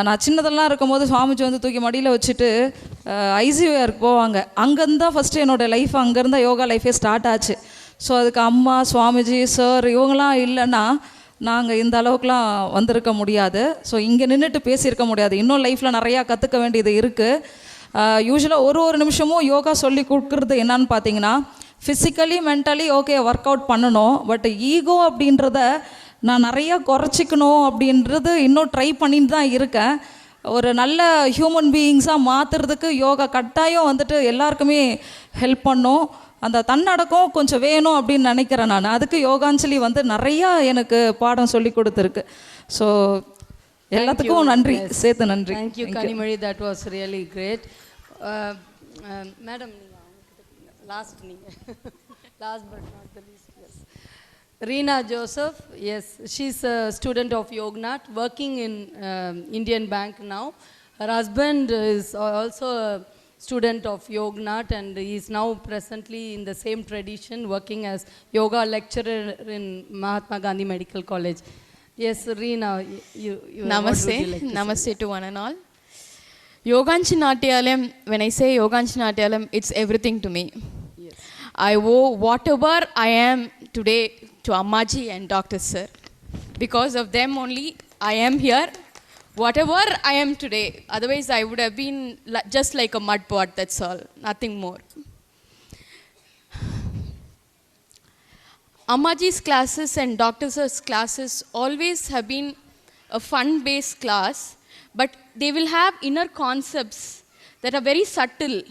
Speaker 12: நான் சின்னதெல்லாம் இருக்கும்போது சுவாமிஜி தூக்கி மடியில் வச்சுட்டு ஐசியூஆருக்கு போவாங்க. அங்கேருந்து தான் ஃபஸ்ட்டு என்னோடய லைஃப், அங்கேருந்தான் யோகா லைஃபே ஸ்டார்ட் ஆச்சு. ஸோ அதுக்கு அம்மா, சுவாமிஜி, சார் இவங்களாம் இல்லைன்னா நாங்கள் இந்த அளவுக்குலாம் வந்திருக்க முடியாது. ஸோ இங்கே நின்றுட்டு பேசியிருக்க முடியாது. இன்னும் லைஃப்பில் நிறையா கற்றுக்க வேண்டியது இருக்குது. யூஸ்வலாக ஒரு நிமிஷமும் யோகா சொல்லி கொடுக்குறது என்னன்னு பார்த்தீங்கன்னா, physically mentally okay work out பண்ணணும், பட் ஈகோ அப்படின்றத நான் நிறையா குறைச்சிக்கணும் அப்படின்றது இன்னும் ட்ரை பண்ணிட்டு தான் இருக்கேன். ஒரு நல்ல ஹியூமன் பீயிங்ஸாக மாற்றுறதுக்கு யோகா கட்டாயம் எல்லாருக்குமே ஹெல்ப் பண்ணும். அந்த தன்னடக்கம் கொஞ்சம் வேணும் அப்படின்னு நினைக்கிறேன் நான். அதுக்கு யோகாஞ்சலி நிறையா எனக்கு பாடம் சொல்லி கொடுத்துருக்கு. ஸோ எல்லாத்துக்கும் நன்றி, சேர்த்து நன்றி.
Speaker 1: Thank you Kanimozhi, that was really great. Madam last but not the least. Yes, Reena Joseph, yes, she's a student of YOGNAT, working in Indian Bank now. Her husband is also a student of YOGNAT, and he is now presently in the same tradition, working as yoga lecturer in Mahatma Gandhi Medical College. Yes, Reena, you
Speaker 13: Namaste. Namaste to one and all. Yoganjali Natyalayam, when I say Yoganjali Natyalayam, it's everything to me. Yes. I owe whatever I am today to Ammaji and Dr. Sir. Because of them only I am here. Whatever I am today, otherwise I would have been just like a mud pot, that's all, nothing more. Ammaji's classes and Dr. Sir's classes always have been a fun-based class, but they will have inner concepts that are very subtle,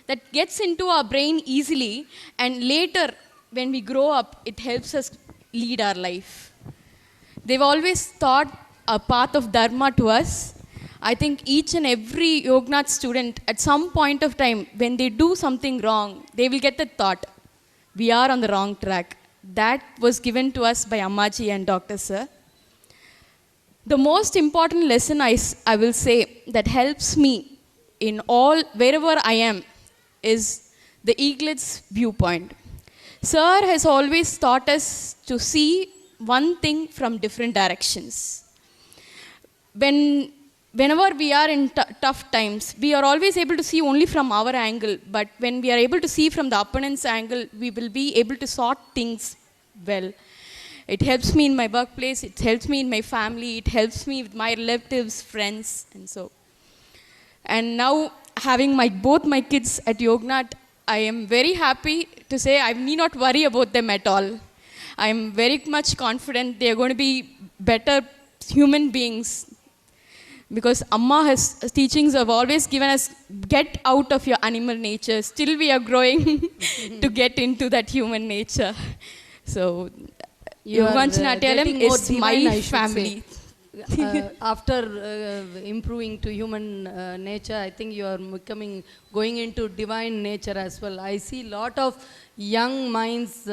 Speaker 13: that gets into our brain easily, and later when we grow up, it helps us lead our life. They've always taught a path of dharma to us. I think each and every Yognat student at some point of time, when they do something wrong, they will get the thought, we are on the wrong track. That was given to us by Ammaji and Dr. Sir. The most important lesson I will say that helps me in wherever I am is the eaglet's viewpoint. Sir has always taught us to see one thing from different directions. Whenever we are in tough times, we are always able to see only from our angle, but when we are able to see from the opponent's angle, we will be able to sort things well. It helps me in my workplace, it helps me in my family, it helps me with my relatives, friends, and so. And now, having both my kids at Yognat, I am very happy to say I need not worry about them at all. I am very much confident they are going to be better human beings, because Amma's teachings have always given us, get out of your animal nature. Still we are growing to get into that human nature. So, Yoganjali Natyalayam is my family.
Speaker 1: After improving to human nature, I think you are going into divine nature as well. I see lot of young minds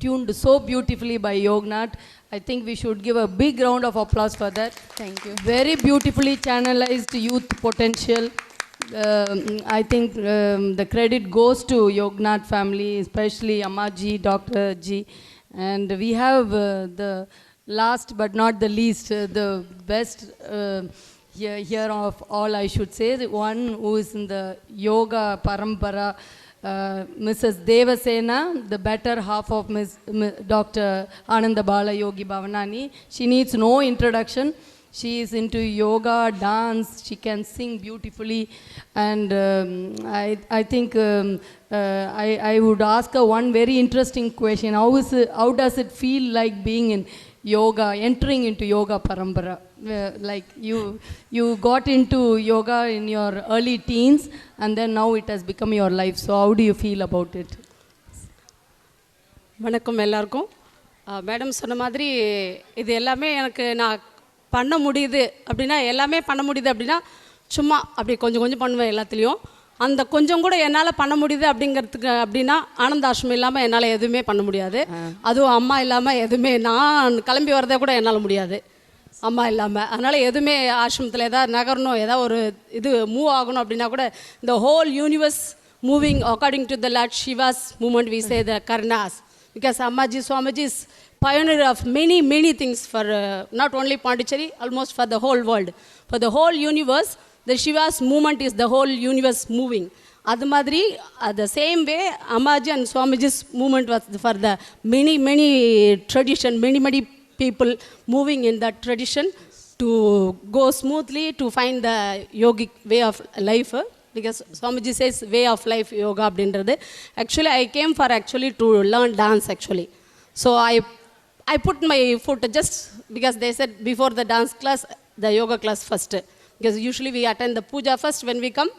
Speaker 1: tuned so beautifully by Yognat. I think we should give a big round of applause for that.
Speaker 13: Thank you.
Speaker 1: Very beautifully channelized youth potential. I think the credit goes to Yognat family, especially Ammaji, Dr. G. And we have the last but not the least, the best here of all, I should say, the one who is in the yoga parampara, Mrs. Devasena, the better half of Dr. Ananda Yogi Bhavanani. She needs no introduction. She is into yoga, dance, she can sing beautifully, and I think I would ask her one very interesting question. How does it feel like being in yoga, entering into yoga parampara? Like you got into yoga in your early teens, and then now it has become your life. So how do you feel about it?
Speaker 14: வணக்கம் எல்லாருக்கும். Madam சொன்ன மாதிரி இது எல்லாமே எனக்கு நான் பண்ண முடியுது அப்படின்னா, எல்லாமே பண்ண முடியுது அப்படின்னா, சும்மா அப்படி கொஞ்சம் கொஞ்சம் பண்ணுவேன் எல்லாத்துலேயும். அந்த கொஞ்சம் கூட என்னால் பண்ண முடியுது அப்படிங்கிறதுக்கு அப்படின்னா, ஆனந்த ஆஷ்ரம் இல்லாமல் என்னால் எதுவுமே பண்ண முடியாது. அதுவும் அம்மா இல்லாமல் எதுவுமே, நான் கிளம்பி வரதே கூட என்னால் முடியாது அம்மா இல்லாமல். அதனால் எதுவுமே ஆசிரமத்தில் எதாவது நகரணும், ஏதாவது ஒரு இது மூவ் ஆகணும் அப்படின்னா கூட, இந்த whole universe moving according to the Lord Shiva's movement, we say the Karnas. Because Ammaji, Swamiji is pioneer of many things for not only Pondicherry, almost for the whole world. For the whole universe, the Shiva's movement is the whole universe moving. Adu madri, the same way, Ammaji and Swamiji's movement was for the many tradition, many people moving in that tradition to go smoothly to find the yogic way of life. Because Swamiji says way of life yoga abindrathu. Actually I came for to learn dance actually. So I put my foot just because they said before the dance class, the yoga class first. Because usually we attend the puja first when we come.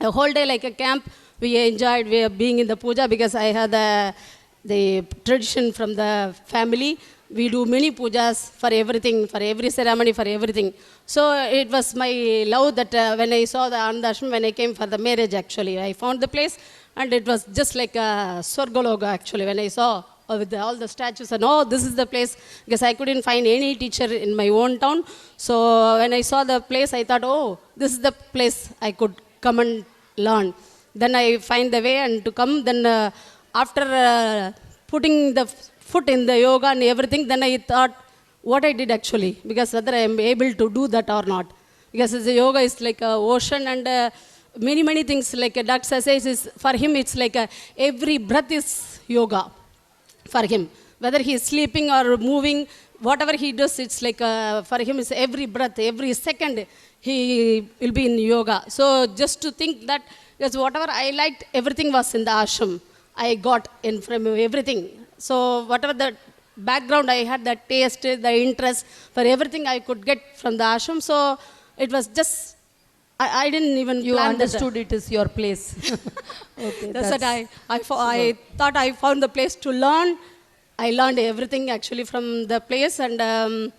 Speaker 14: A whole day like a camp, we enjoyed being in the puja because I had the tradition from the family. We do many pujas for everything, for every ceremony, for everything. So it was my love that when I saw the Ananda Ashram, when I came for the marriage actually, I found the place and it was just like a Swargaloga actually. When I saw with all the statues and this is the place, because I couldn't find any teacher in my own town. So when I saw the place, I thought, this is the place I could come and learn. Then I find the way and to come. Then after putting the foot in the yoga and everything, then I thought what I did actually, because whether I am able to do that or not. Because the yoga is like an ocean and many things, like a duck says, is for him it's like every breath is yoga for him. Whether he is sleeping or moving, whatever he does, it's like for him is every breath, every second he will be in yoga. So just to think that, because whatever I liked, everything was in the ashram. I got in from everything. So whatever the background I had, the taste, the interest for everything I could get from the ashram. So it was just, I didn't even
Speaker 1: You
Speaker 14: plan
Speaker 1: understood it is your place. Okay,
Speaker 14: that's what I thought I found the place to learn. I learned everything actually from the place, and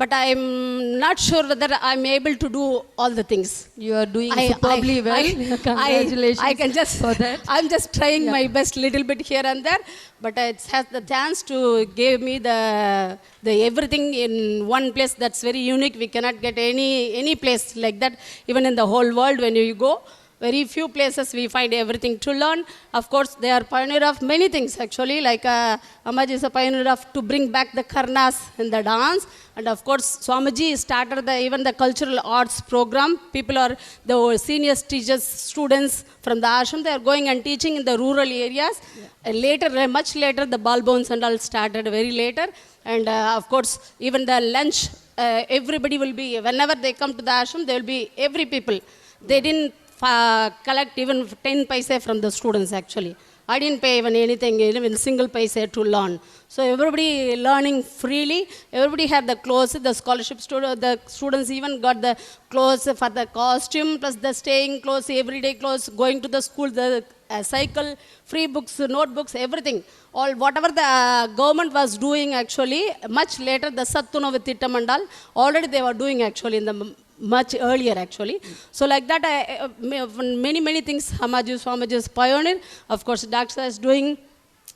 Speaker 14: but I'm not sure whether I'm able to do all the things.
Speaker 1: You are doing superbly well. Congratulations
Speaker 14: I can just,
Speaker 1: for that.
Speaker 14: I'm just trying my best little bit here and there, but it has the chance to give me the everything in one place that's very unique. We cannot get any place like that, even in the whole world when you go. Very few places we find everything to learn. Of course, they are pioneer of many things actually, like Ammaji is a pioneer of to bring back the karnas in the dance. And of course, Swamiji started even the cultural arts program. People are the senior teachers, students from the ashram, they are going and teaching in the rural areas. And later, much later, the ball bones and all started very later. And of course, even the lunch, everybody will be, whenever they come to the ashram, there will be every people. They didn't collect even 10 paise from the students actually. I didn't pay even anything, even single paise to learn. So everybody learning freely. Everybody had the clothes, the scholarship student, the students even got the clothes for the costume, plus the staying clothes, everyday clothes, going to the school, the cycle, free books, notebooks, everything. All whatever the government was doing actually, much later the Sattuno with Ittamandal, already they were doing actually in the much earlier actually. So like that, many things Swamiji's pioneer. Of course, Dr. is doing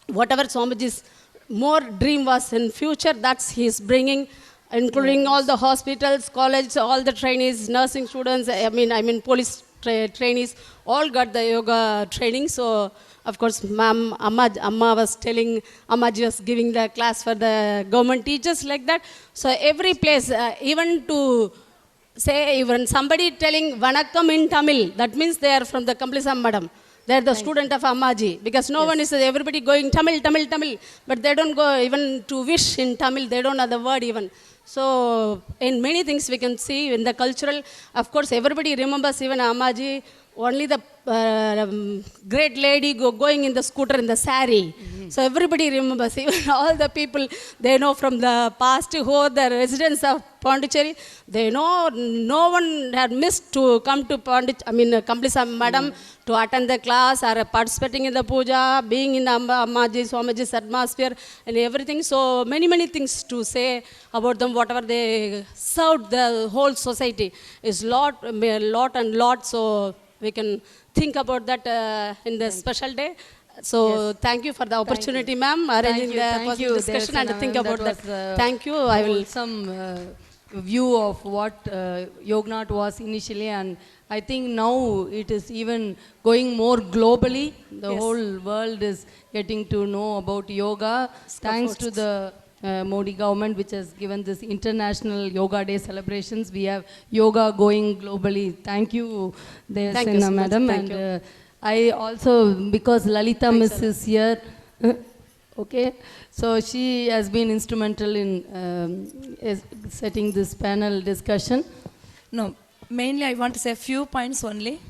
Speaker 14: whatever Swamiji's more dream was in future, that's he's bringing, including all the hospitals, colleges, all the trainees, nursing students, I mean police trainees, all got the yoga training. So of course, Amma was telling, Ammaji was giving the class for the government teachers like that. So every place, even to say, even somebody telling Vanakkam in Tamil, that means they are from the Kamplisa Madam. They are the student of Ammaji, because no one is, everybody going Tamil, but they don't go even to wish in Tamil, they don't know the word even. So in many things we can see in the cultural, of course everybody remembers even Ammaji, only the great lady going in the scooter in the sari. So everybody remembers, even all the people they know from the past who are the residents of Pondicherry, they know no one had missed to come to Kamplisa Madam to attend the class or participating in the puja, being in the Ammaji, Swamiji's atmosphere and everything. So many things to say about them, whatever they served the whole society is lot. So we can think about that in the special day. So thank you for the opportunity, ma'am, arranging the discussion and to think about that. Thank you. I will
Speaker 1: some view of what YOGNAT was initially, and I think now it is even going more globally. The whole world is getting to know about yoga, thanks to the Modi government, which has given this International Yoga Day celebrations. We have yoga going globally. Thank you, Devasena madam. And I also, because Lalitha miss is here, okay, so she has been instrumental in setting this panel discussion.
Speaker 15: No, mainly I want to say a few points only.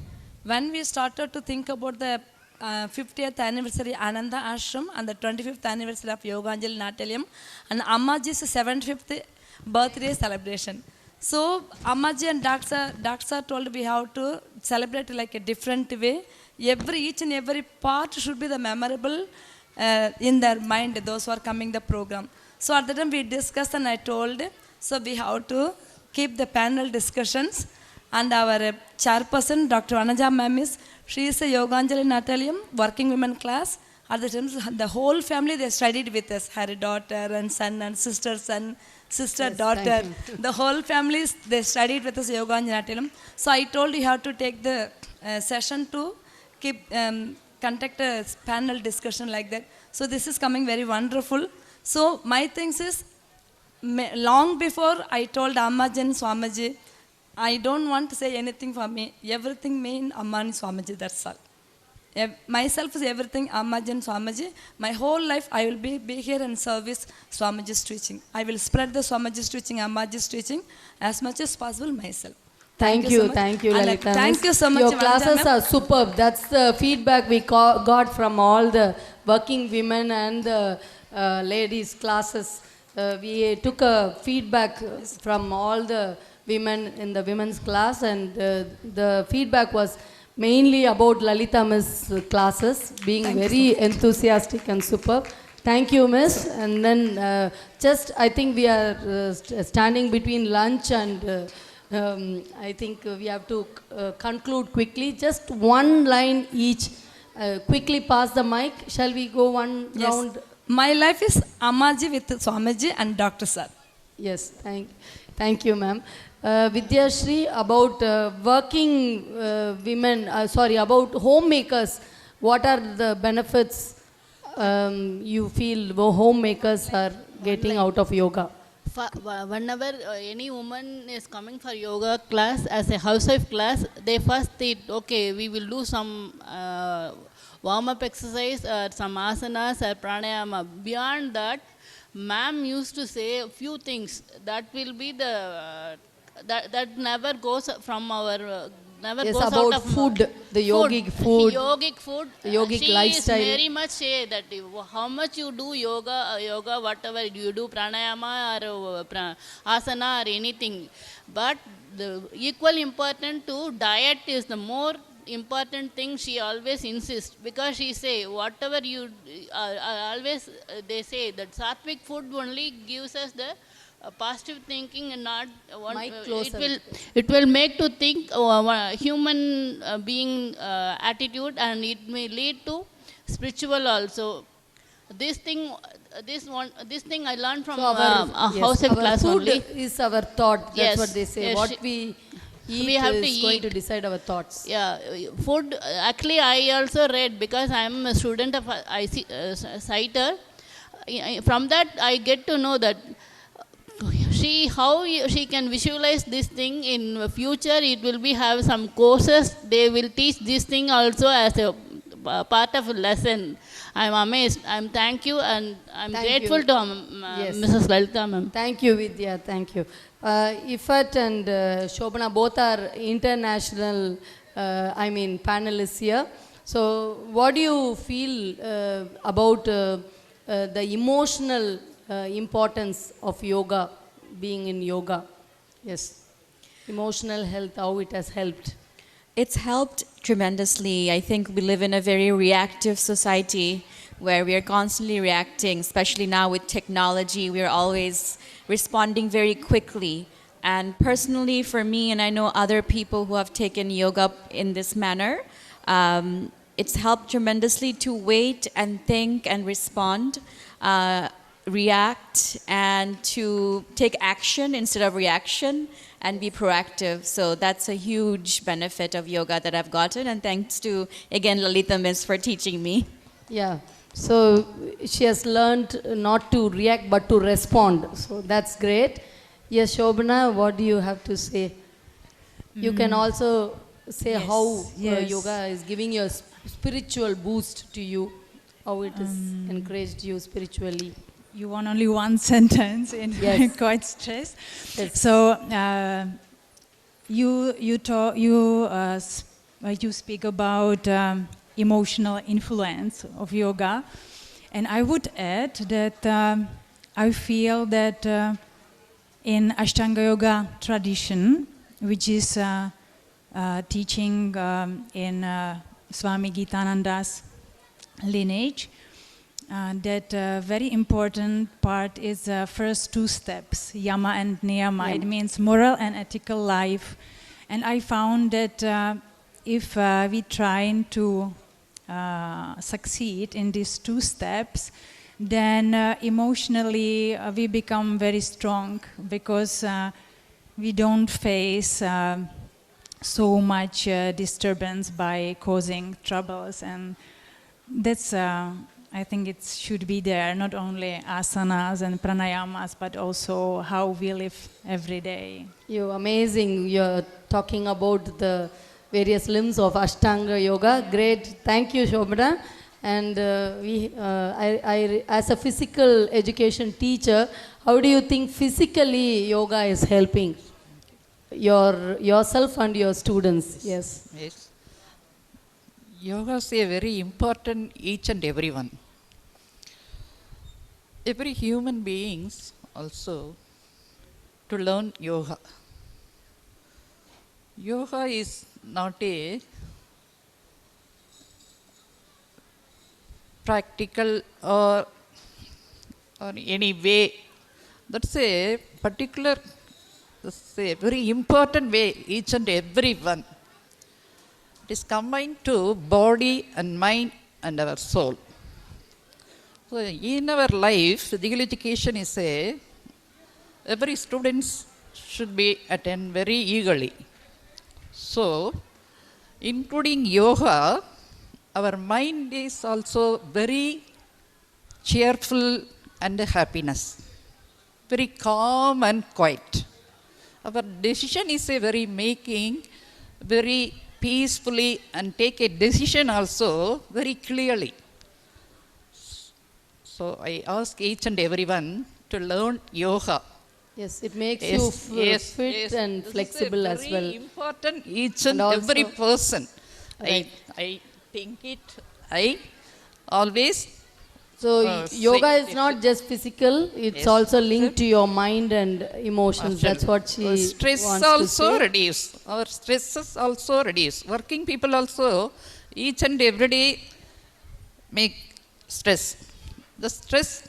Speaker 15: When we started to think about the 50th anniversary Ananda Ashram and the 25th anniversary of Yoganjali Natyalayam and Ammaji's 75th birthday celebration. So Ammaji and Dr. told we have to celebrate like a different way. Each and every part should be the memorable in their mind, those who are coming the program. So at the time we discussed and I told, so we have to keep the panel discussions, and our chairperson, Dr. Vanaja ma'am, she is a Yoganjali Natyalayam working women class. At the time, the whole family, they studied with us, her daughter and son and sister, daughter. The whole family, they studied with us Yoganjali Natyalayam. So I told you have to take the session to keep conduct a panel discussion like that. So this is coming very wonderful. So my things is, long before I told Ammaji and Swamiji, I don't want to say anything for me. Everything me in Amma and Swamiji, that's all. Myself is everything Ammaji and Swamiji. My whole life I will be here in service Swamiji's teaching. I will spread the Swamiji's teaching, Ammaji's teaching as much as possible myself.
Speaker 1: Thank you, Lalitha.
Speaker 15: Thank you so much.
Speaker 1: Your classes are superb. That's the feedback we got from all the working women and the ladies classes. We took a feedback from all the women in the women's class, and the feedback was mainly about Lalitha Miss classes being very enthusiastic and superb. Thank you, Miss. And then I think we are standing between lunch and I think we have to conclude quickly. Just one line each. Quickly pass the mic. Shall we go one round?
Speaker 15: My life is Ammaji with Swamiji and Dr. Sir.
Speaker 1: Yes, thank you, ma'am. Vidyashri, about working women, about homemakers, what are the benefits you feel homemakers are getting out of yoga?
Speaker 2: Whenever any woman is coming for yoga class as a housewife class, they first think, okay, we will do some warm-up exercise or some asanas or pranayama. Beyond that, ma'am used to say a few things that will be the that never goes from our
Speaker 1: goes about out of food, the yogic food, yogic lifestyle.
Speaker 2: She is very much say that how much you do yoga, whatever you do, pranayama or asana or anything, but the equal important to diet is the more important thing. She always insists, because she say whatever you always they say that sattvic food only gives us the positive thinking and not it will make to think human being attitude, and it may lead to spiritual also. This thing I learned from house and class
Speaker 1: food
Speaker 2: only.
Speaker 1: Is our thought. That's
Speaker 2: yes,
Speaker 1: what they say.
Speaker 2: Yes,
Speaker 1: what we eat is going to decide our thoughts.
Speaker 2: Yeah, food. Actually, I also read, because I am a student of CITER. From that, I get to know that how she can visualize this thing in future. It will be have some courses. They will teach this thing also as a part of a lesson. I'm amazed. Thank you, and I'm grateful to Mrs. Lalitha ma'am.
Speaker 1: Thank you, Vidya. Thank you. Ifat and Shobana both are international, panelists here. So, what do you feel about the emotional importance of yoga, being in yoga? Yes. Emotional health, how it has helped.
Speaker 3: It's helped tremendously. I think we live in a very reactive society where we are constantly reacting, especially now with technology. We are always responding very quickly. And personally, for me, and I know other people who have taken yoga in this manner, it's helped tremendously to wait and think and respond, react, and to take action instead of reaction, and be proactive. So that's a huge benefit of yoga that I've gotten, and thanks to, again, Lalitha Miss for teaching me.
Speaker 1: Yeah, so she has learned not to react but to respond. So that's great. Yes, Shobana, what do you have to say? You can also say how yoga is giving you a spiritual boost to you, how it has encouraged you spiritually.
Speaker 4: You want only one sentence, and I'm quite stressed.
Speaker 1: Yes.
Speaker 4: So you speak about emotional influence of yoga, and I would add that I feel that in Ashtanga Yoga tradition, which is teaching in Swami Gitananda's lineage, that very important part is first two steps, yama and niyama.
Speaker 1: Yeah.
Speaker 4: It means moral and ethical life. And I found that if we try to succeed in these two steps, then emotionally we become very strong, because we don't face so much disturbance by causing troubles. And that's I think it should be there, not only asanas and pranayamas, but also how we live every day.
Speaker 1: You're amazing. You're talking about the various limbs of Ashtanga Yoga. Great. Thank you, Shobana. And I, as a physical education teacher, how do you think physically yoga is helping yourself and your students? Yes.
Speaker 5: Yes. Yoga is a very important each and everyone. every human beings also to learn yoga. Yoga is not a practical or any way. That's a particular, that's a very important way, each and every one. It is combined to body and mind and our soul. So in our life, physical education is every student should be attend very eagerly. So, including yoga, our mind is also very cheerful and happiness, very calm and quiet. Our decision is a very making, very peacefully, and take a decision also very clearly. So I ask each and everyone to learn yoga.
Speaker 1: Yes, it makes you fit and flexible as well.
Speaker 5: Very important, each and every person.
Speaker 1: Right.
Speaker 5: I think it, I always.
Speaker 1: So yoga is not just physical, it's also linked to your mind and emotions. That's what she
Speaker 5: stress
Speaker 1: wants
Speaker 5: also
Speaker 1: to say.
Speaker 5: reduce. Our stresses also reduce. Working people also each and every day make stress. The stress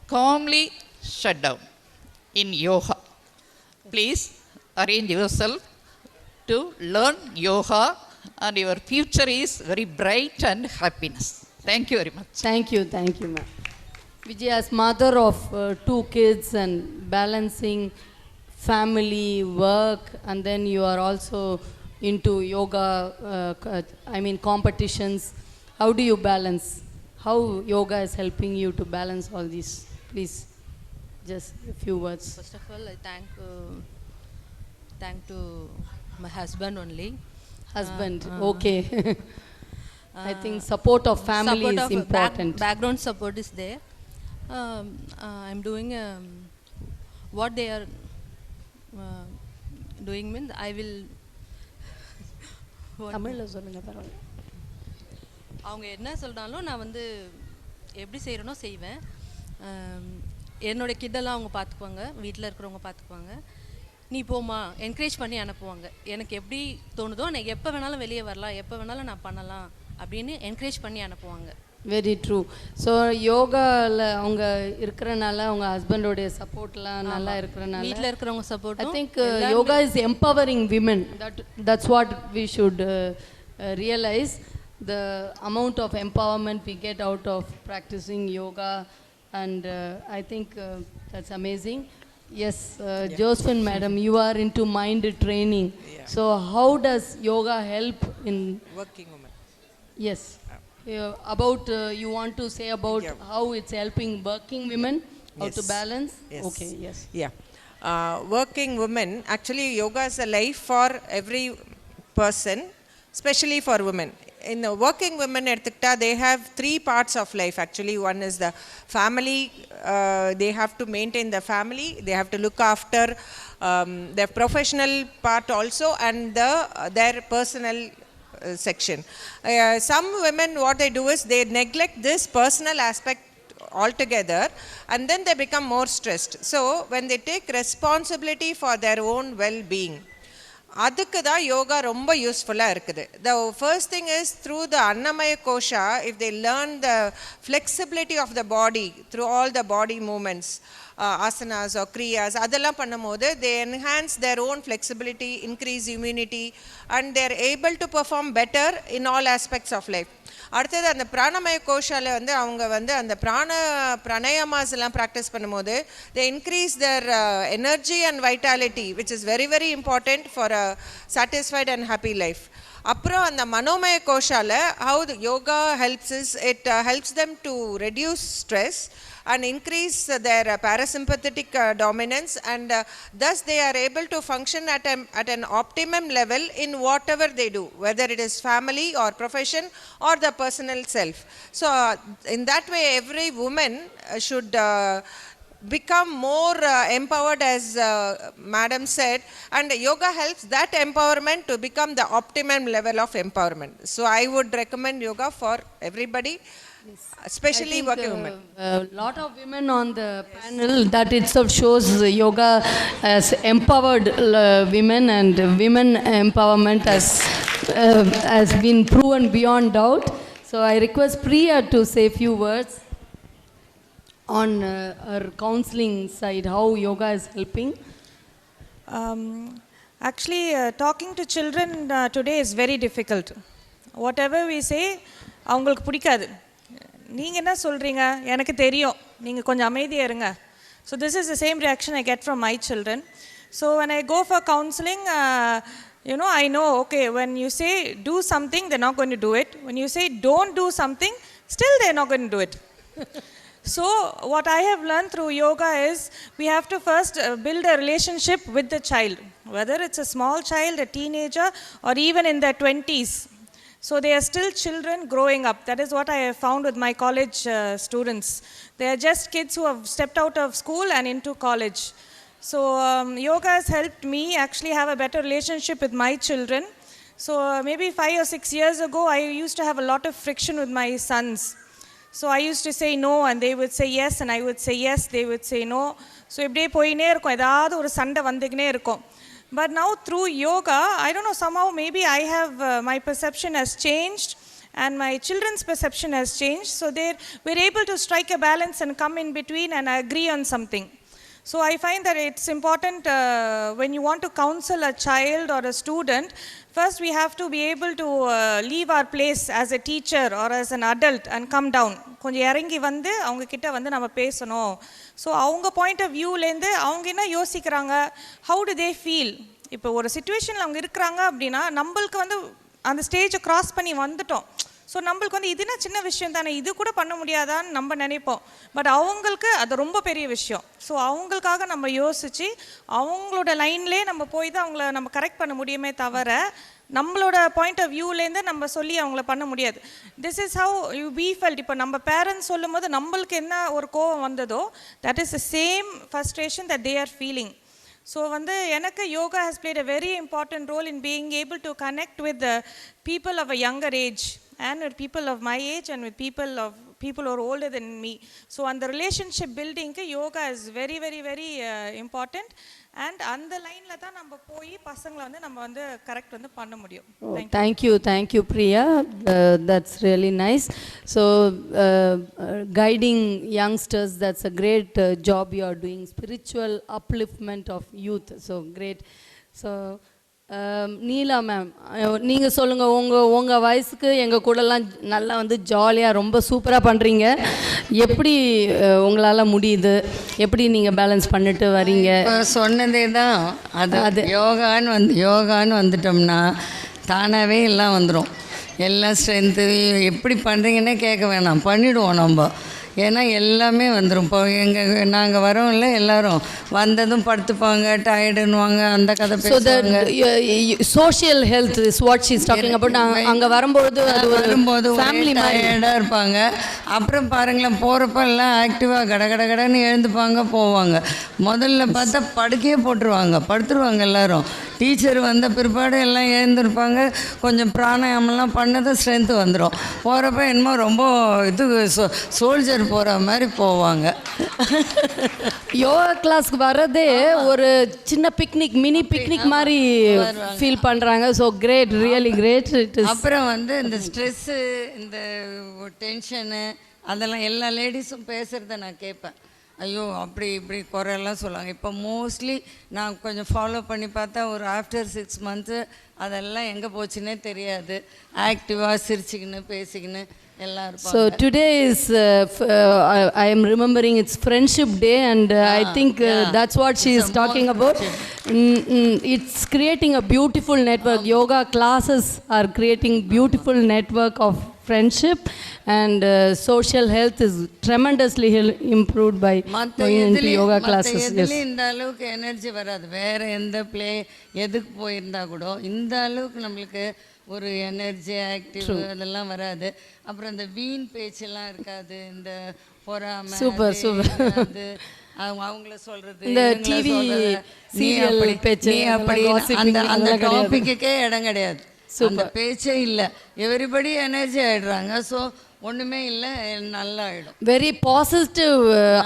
Speaker 5: calmly shut down in yoga. Please arrange yourself to learn yoga, and your future is very bright and happiness. Thank you very much.
Speaker 1: Thank you, ma'am. Vijay, as mother of 2 kids and balancing family, work, and then you are also into yoga, competitions. How do you balance? How yoga is helping you to balance all these? Please, just a few words.
Speaker 16: First of all, I thank to my husband only.
Speaker 1: Husband, okay. I think support of family is important.
Speaker 16: Background support is there. I'm doing what they are doing means I will.
Speaker 1: தமிழ்ல சொல்லுங்க பரவாயில்லை.
Speaker 16: அவங்க என்ன சொல்றாங்களோ நான் வந்து எப்படி செய்கிறேனோ செய்வேன். என்னோட கிட்டெல்லாம் அவங்க பார்த்துக்குவாங்க, வீட்டில் இருக்கிறவங்க பார்த்துக்குவாங்க. நீ போமா என்கரேஜ் பண்ணி அனுப்புவாங்க. எனக்கு எப்படி தோணுதோ எனக்கு எப்போ வேணாலும் வெளியே வரலாம், எப்போ வேணாலும் நான் பண்ணலாம் அப்படின்னு என்கரேஜ் பண்ணி அனுப்புவாங்க.
Speaker 1: Very true. ஸோ யோகாவில் அவங்க இருக்கிறனால அவங்க ஹஸ்பண்டோடைய சப்போர்ட்லாம் நல்லா இருக்கிறனால
Speaker 16: வீட்டில் இருக்கிறவங்க support.
Speaker 1: I think yoga is empowering women. That's what we should realise. The amount of empowerment we get out of practicing yoga, and I think that's amazing. Yes, Josephine madam, you are into mind training. So how does yoga help in
Speaker 7: working women?
Speaker 1: Yes, about you want to say about how it's helping working women, how to balance?
Speaker 7: Yes.
Speaker 1: Okay, yes.
Speaker 7: Yeah, working women, actually yoga is a life for every person, especially for women. In the working women, they have 3 parts of life actually. One is the family, they have to maintain the family, they have to look after their professional part also, and their personal section. Some women, what they do is they neglect this personal aspect altogether, and then they become more stressed. So when they take responsibility for their own well-being, அதுக்கு தான் யோகா ரொம்ப யூஸ்ஃபுல்லாக இருக்குது. The first thing is through the Annamaya Kosha, if they learn the flexibility of the body through all the body movements, asanas or kriyas, அதெல்லாம் பண்ணும்போது they enhance their own flexibility, increase immunity, and they are able to perform better in all aspects of life. அடுத்தது அந்த பிராணமய கோஷால வந்து அவங்க வந்து அந்த பிராணாயாமாஸ் எல்லாம் practice பண்ணும்போது they increase their energy and vitality, which is very very important for a satisfied and happy life. அப்புறம் அந்த மனோமய கோஷால how the yoga helps is it helps them to reduce stress and increase their parasympathetic dominance, and thus they are able to function at an optimum level in whatever they do, whether it is family or profession or the personal self. So in that way every woman should become more empowered, as madam said, and yoga helps that empowerment to become the optimum level of empowerment. So I would recommend yoga for everybody. especially working women.
Speaker 1: A lot of women on the panel, that itself shows yoga as empowered women, and women empowerment has been proven beyond doubt. So I request Priya to say a few words on her counseling side, how yoga is helping.
Speaker 8: Actually, talking to children today is very difficult. Whatever we say, அவங்களுக்கு பிடிக்காது. நீங்கள் என்ன சொல்கிறீங்க, எனக்கு தெரியும், நீங்கள் கொஞ்சம் அமைதியாக இருங்க. So this is the same reaction I get from my children. So when I go for counseling, I know, okay, when you say do something, they're not going to do it. When you say don't do something, still they're not going to do it. So what I have learned through yoga is we have to first build a relationship with the child, whether it's a small child, a teenager, or even in their 20s. So they are still children growing up. That is what I have found with my college students. They are just kids who have stepped out of school and into college. So yoga has helped me actually have a better relationship with my children. So maybe 5 or 6 years ago, I used to have a lot of friction with my sons. So I used to say no and they would say yes, and I would say yes, they would say no. So இப்படியே போயினே இருக்கும், ஏதாவது ஒரு சண்டை வந்துக்கினே இருக்கும். But now through yoga, I don't know, somehow maybe I have, my perception has changed and my children's perception has changed. So we're able to strike a balance and come in between and agree on something. So I find that it's important when you want to counsel a child or a student, first we have to be able to leave our place as a teacher or as an adult and come down. கொஞ்சம் இறங்கி வந்து அவங்க கிட்ட வந்து நம்ம பேசணும். So அவங்க point of வியூலேருந்து அவங்க என்ன யோசிக்கிறாங்க, ஹவு டு தே ஃபீல். இப்போ ஒரு சுச்சுவேஷனில் அவங்க இருக்கிறாங்க அப்படின்னா நம்மளுக்கு வந்து அந்த ஸ்டேஜை க்ராஸ் பண்ணி வந்துட்டோம். ஸோ நம்மளுக்கு வந்து இதுனா சின்ன விஷயம் தானே, இது கூட பண்ண முடியாதான்னு நம்ம நினைப்போம். பட் அவங்களுக்கு அது ரொம்ப பெரிய விஷயம். ஸோ அவங்களுக்காக நம்ம யோசித்து அவங்களோட லைன்லேயே நம்ம போய் தான் அவங்கள நம்ம கரெக்ட் பண்ண முடியுமே தவிர நம்மளோட பாயிண்ட் ஆஃப் வியூலேருந்து நம்ம சொல்லி அவங்கள பண்ண முடியாது. This is how we felt. இப்போ நம்ம பேரண்ட்ஸ் சொல்லும் போது நம்மளுக்கு என்ன ஒரு கோவம் வந்ததோ, that is the same frustration that they are feeling. So வந்து எனக்கு yoga has played a very important role in being able to connect with people of a younger age and with people of my age and with people who are older than me. So on the relationship building, yoga is very very very important, and on the line la dhaan நம்ம போய் பசங்களை வந்து நம்ம வந்து correct வந்து பண்ண முடியும்.
Speaker 1: Thank you Priya, that's really nice. So guiding youngsters, that's a great job you are doing, spiritual upliftment of youth, so great. So Neela ma'am, நீங்கள் சொல்லுங்கள், உங்கள் வயசுக்கு எங்கள் கூடலாம் நல்லா வந்து ஜாலியாக ரொம்ப சூப்பராக பண்ணுறீங்க. எப்படி உங்களால் முடியுது, எப்படி நீங்கள் பேலன்ஸ் பண்ணிட்டு வரீங்க?
Speaker 9: சொன்னதே தான் அது யோகான்னு வந்துட்டோம்னா தானாகவே எல்லாம் வந்துடும். எல்லாம் ஸ்ட்ரென்த்து எப்படி பண்ணுறீங்கன்னே கேட்க வேணாம், பண்ணிவிடுவோம் நம்ம. ஏன்னா எல்லாமே வந்துடும். இப்போ நாங்கள் வரோம்ல, எல்லோரும் வந்ததும் படுத்துப்பாங்க, டயர்டுன்னுவாங்க, அந்த கதை பேசுவாங்க.
Speaker 1: Social health is what she is talking about. அங்கே வரும்போது ஃபேமிலி டயர்டாக
Speaker 9: இருப்பாங்க. அப்புறம் பாருங்களேன், போகிறப்ப எல்லாம் ஆக்டிவாக கடன்னு எழுந்துப்பாங்க, போவாங்க. முதல்ல பார்த்தா படுக்கையே போட்டுருவாங்க, படுத்துருவாங்க எல்லோரும். டீச்சர் வந்த பிற்பாடு எல்லாம் எழுந்திருப்பாங்க, கொஞ்சம் பிராணாயாமெல்லாம் பண்ணதான் ஸ்ட்ரென்த்து வந்துடும். போகிறப்ப என்னமோ ரொம்ப இது சோல்ஜர் போகிற மாதிரி போவாங்க.
Speaker 1: யோகா கிளாஸ்க்கு வர்றதே ஒரு சின்ன பிக்னிக், மினி பிக்னிக் மாதிரி ஃபீல் பண்ணுறாங்க. So great, really great.
Speaker 9: அப்புறம் வந்து இந்த ஸ்ட்ரெஸ்ஸு, இந்த டென்ஷனு, அதெல்லாம் எல்லா லேடிஸும் பேசுகிறத நான் கேட்பேன். ஐயோ அப்படி இப்படி குறையெல்லாம் சொல்லுவாங்க. இப்போ மோஸ்ட்லி நான் கொஞ்சம் ஃபாலோ பண்ணி பார்த்தா ஒரு ஆஃப்டர் 6 months அதெல்லாம் எங்கே போச்சுன்னே தெரியாது. ஆக்டிவாக சிரிச்சுக்கின்னு பேசிக்கின்னு எல்லாம் இருப்பாங்க.
Speaker 1: So today is I am remembering it's Friendship Day, and I think that's what she is talking about. It's creating a beautiful network. Yoga classes are creating beautiful network of friendship, and social health is tremendously improved by going into yoga classes.
Speaker 9: இந்த அளவுக்கு energy வராது. வேறு எந்த எதுக்கு போயிருந்தா கூட இந்த அளவுக்கு நம்மளுக்கு ஒரு எனர்ஜி, ஆக்டிவ் அதெல்லாம் வராது. அப்புறம் இந்த வீண் பேச்செல்லாம் இருக்காது. இந்த பொறாமை, அது அவங்கள சொல்றது,
Speaker 1: இந்த டிவி சீரியல் பேச்சு,
Speaker 9: அப்படி அந்த டாபிக்கே இடம் கிடையாது. அந்த பேச்சே இல்லை. Everybody energy ஆகிடுறாங்க. ஸோ ஒன்றுமே இல்லை, நல்லா ஆகிடும்.
Speaker 1: Very positive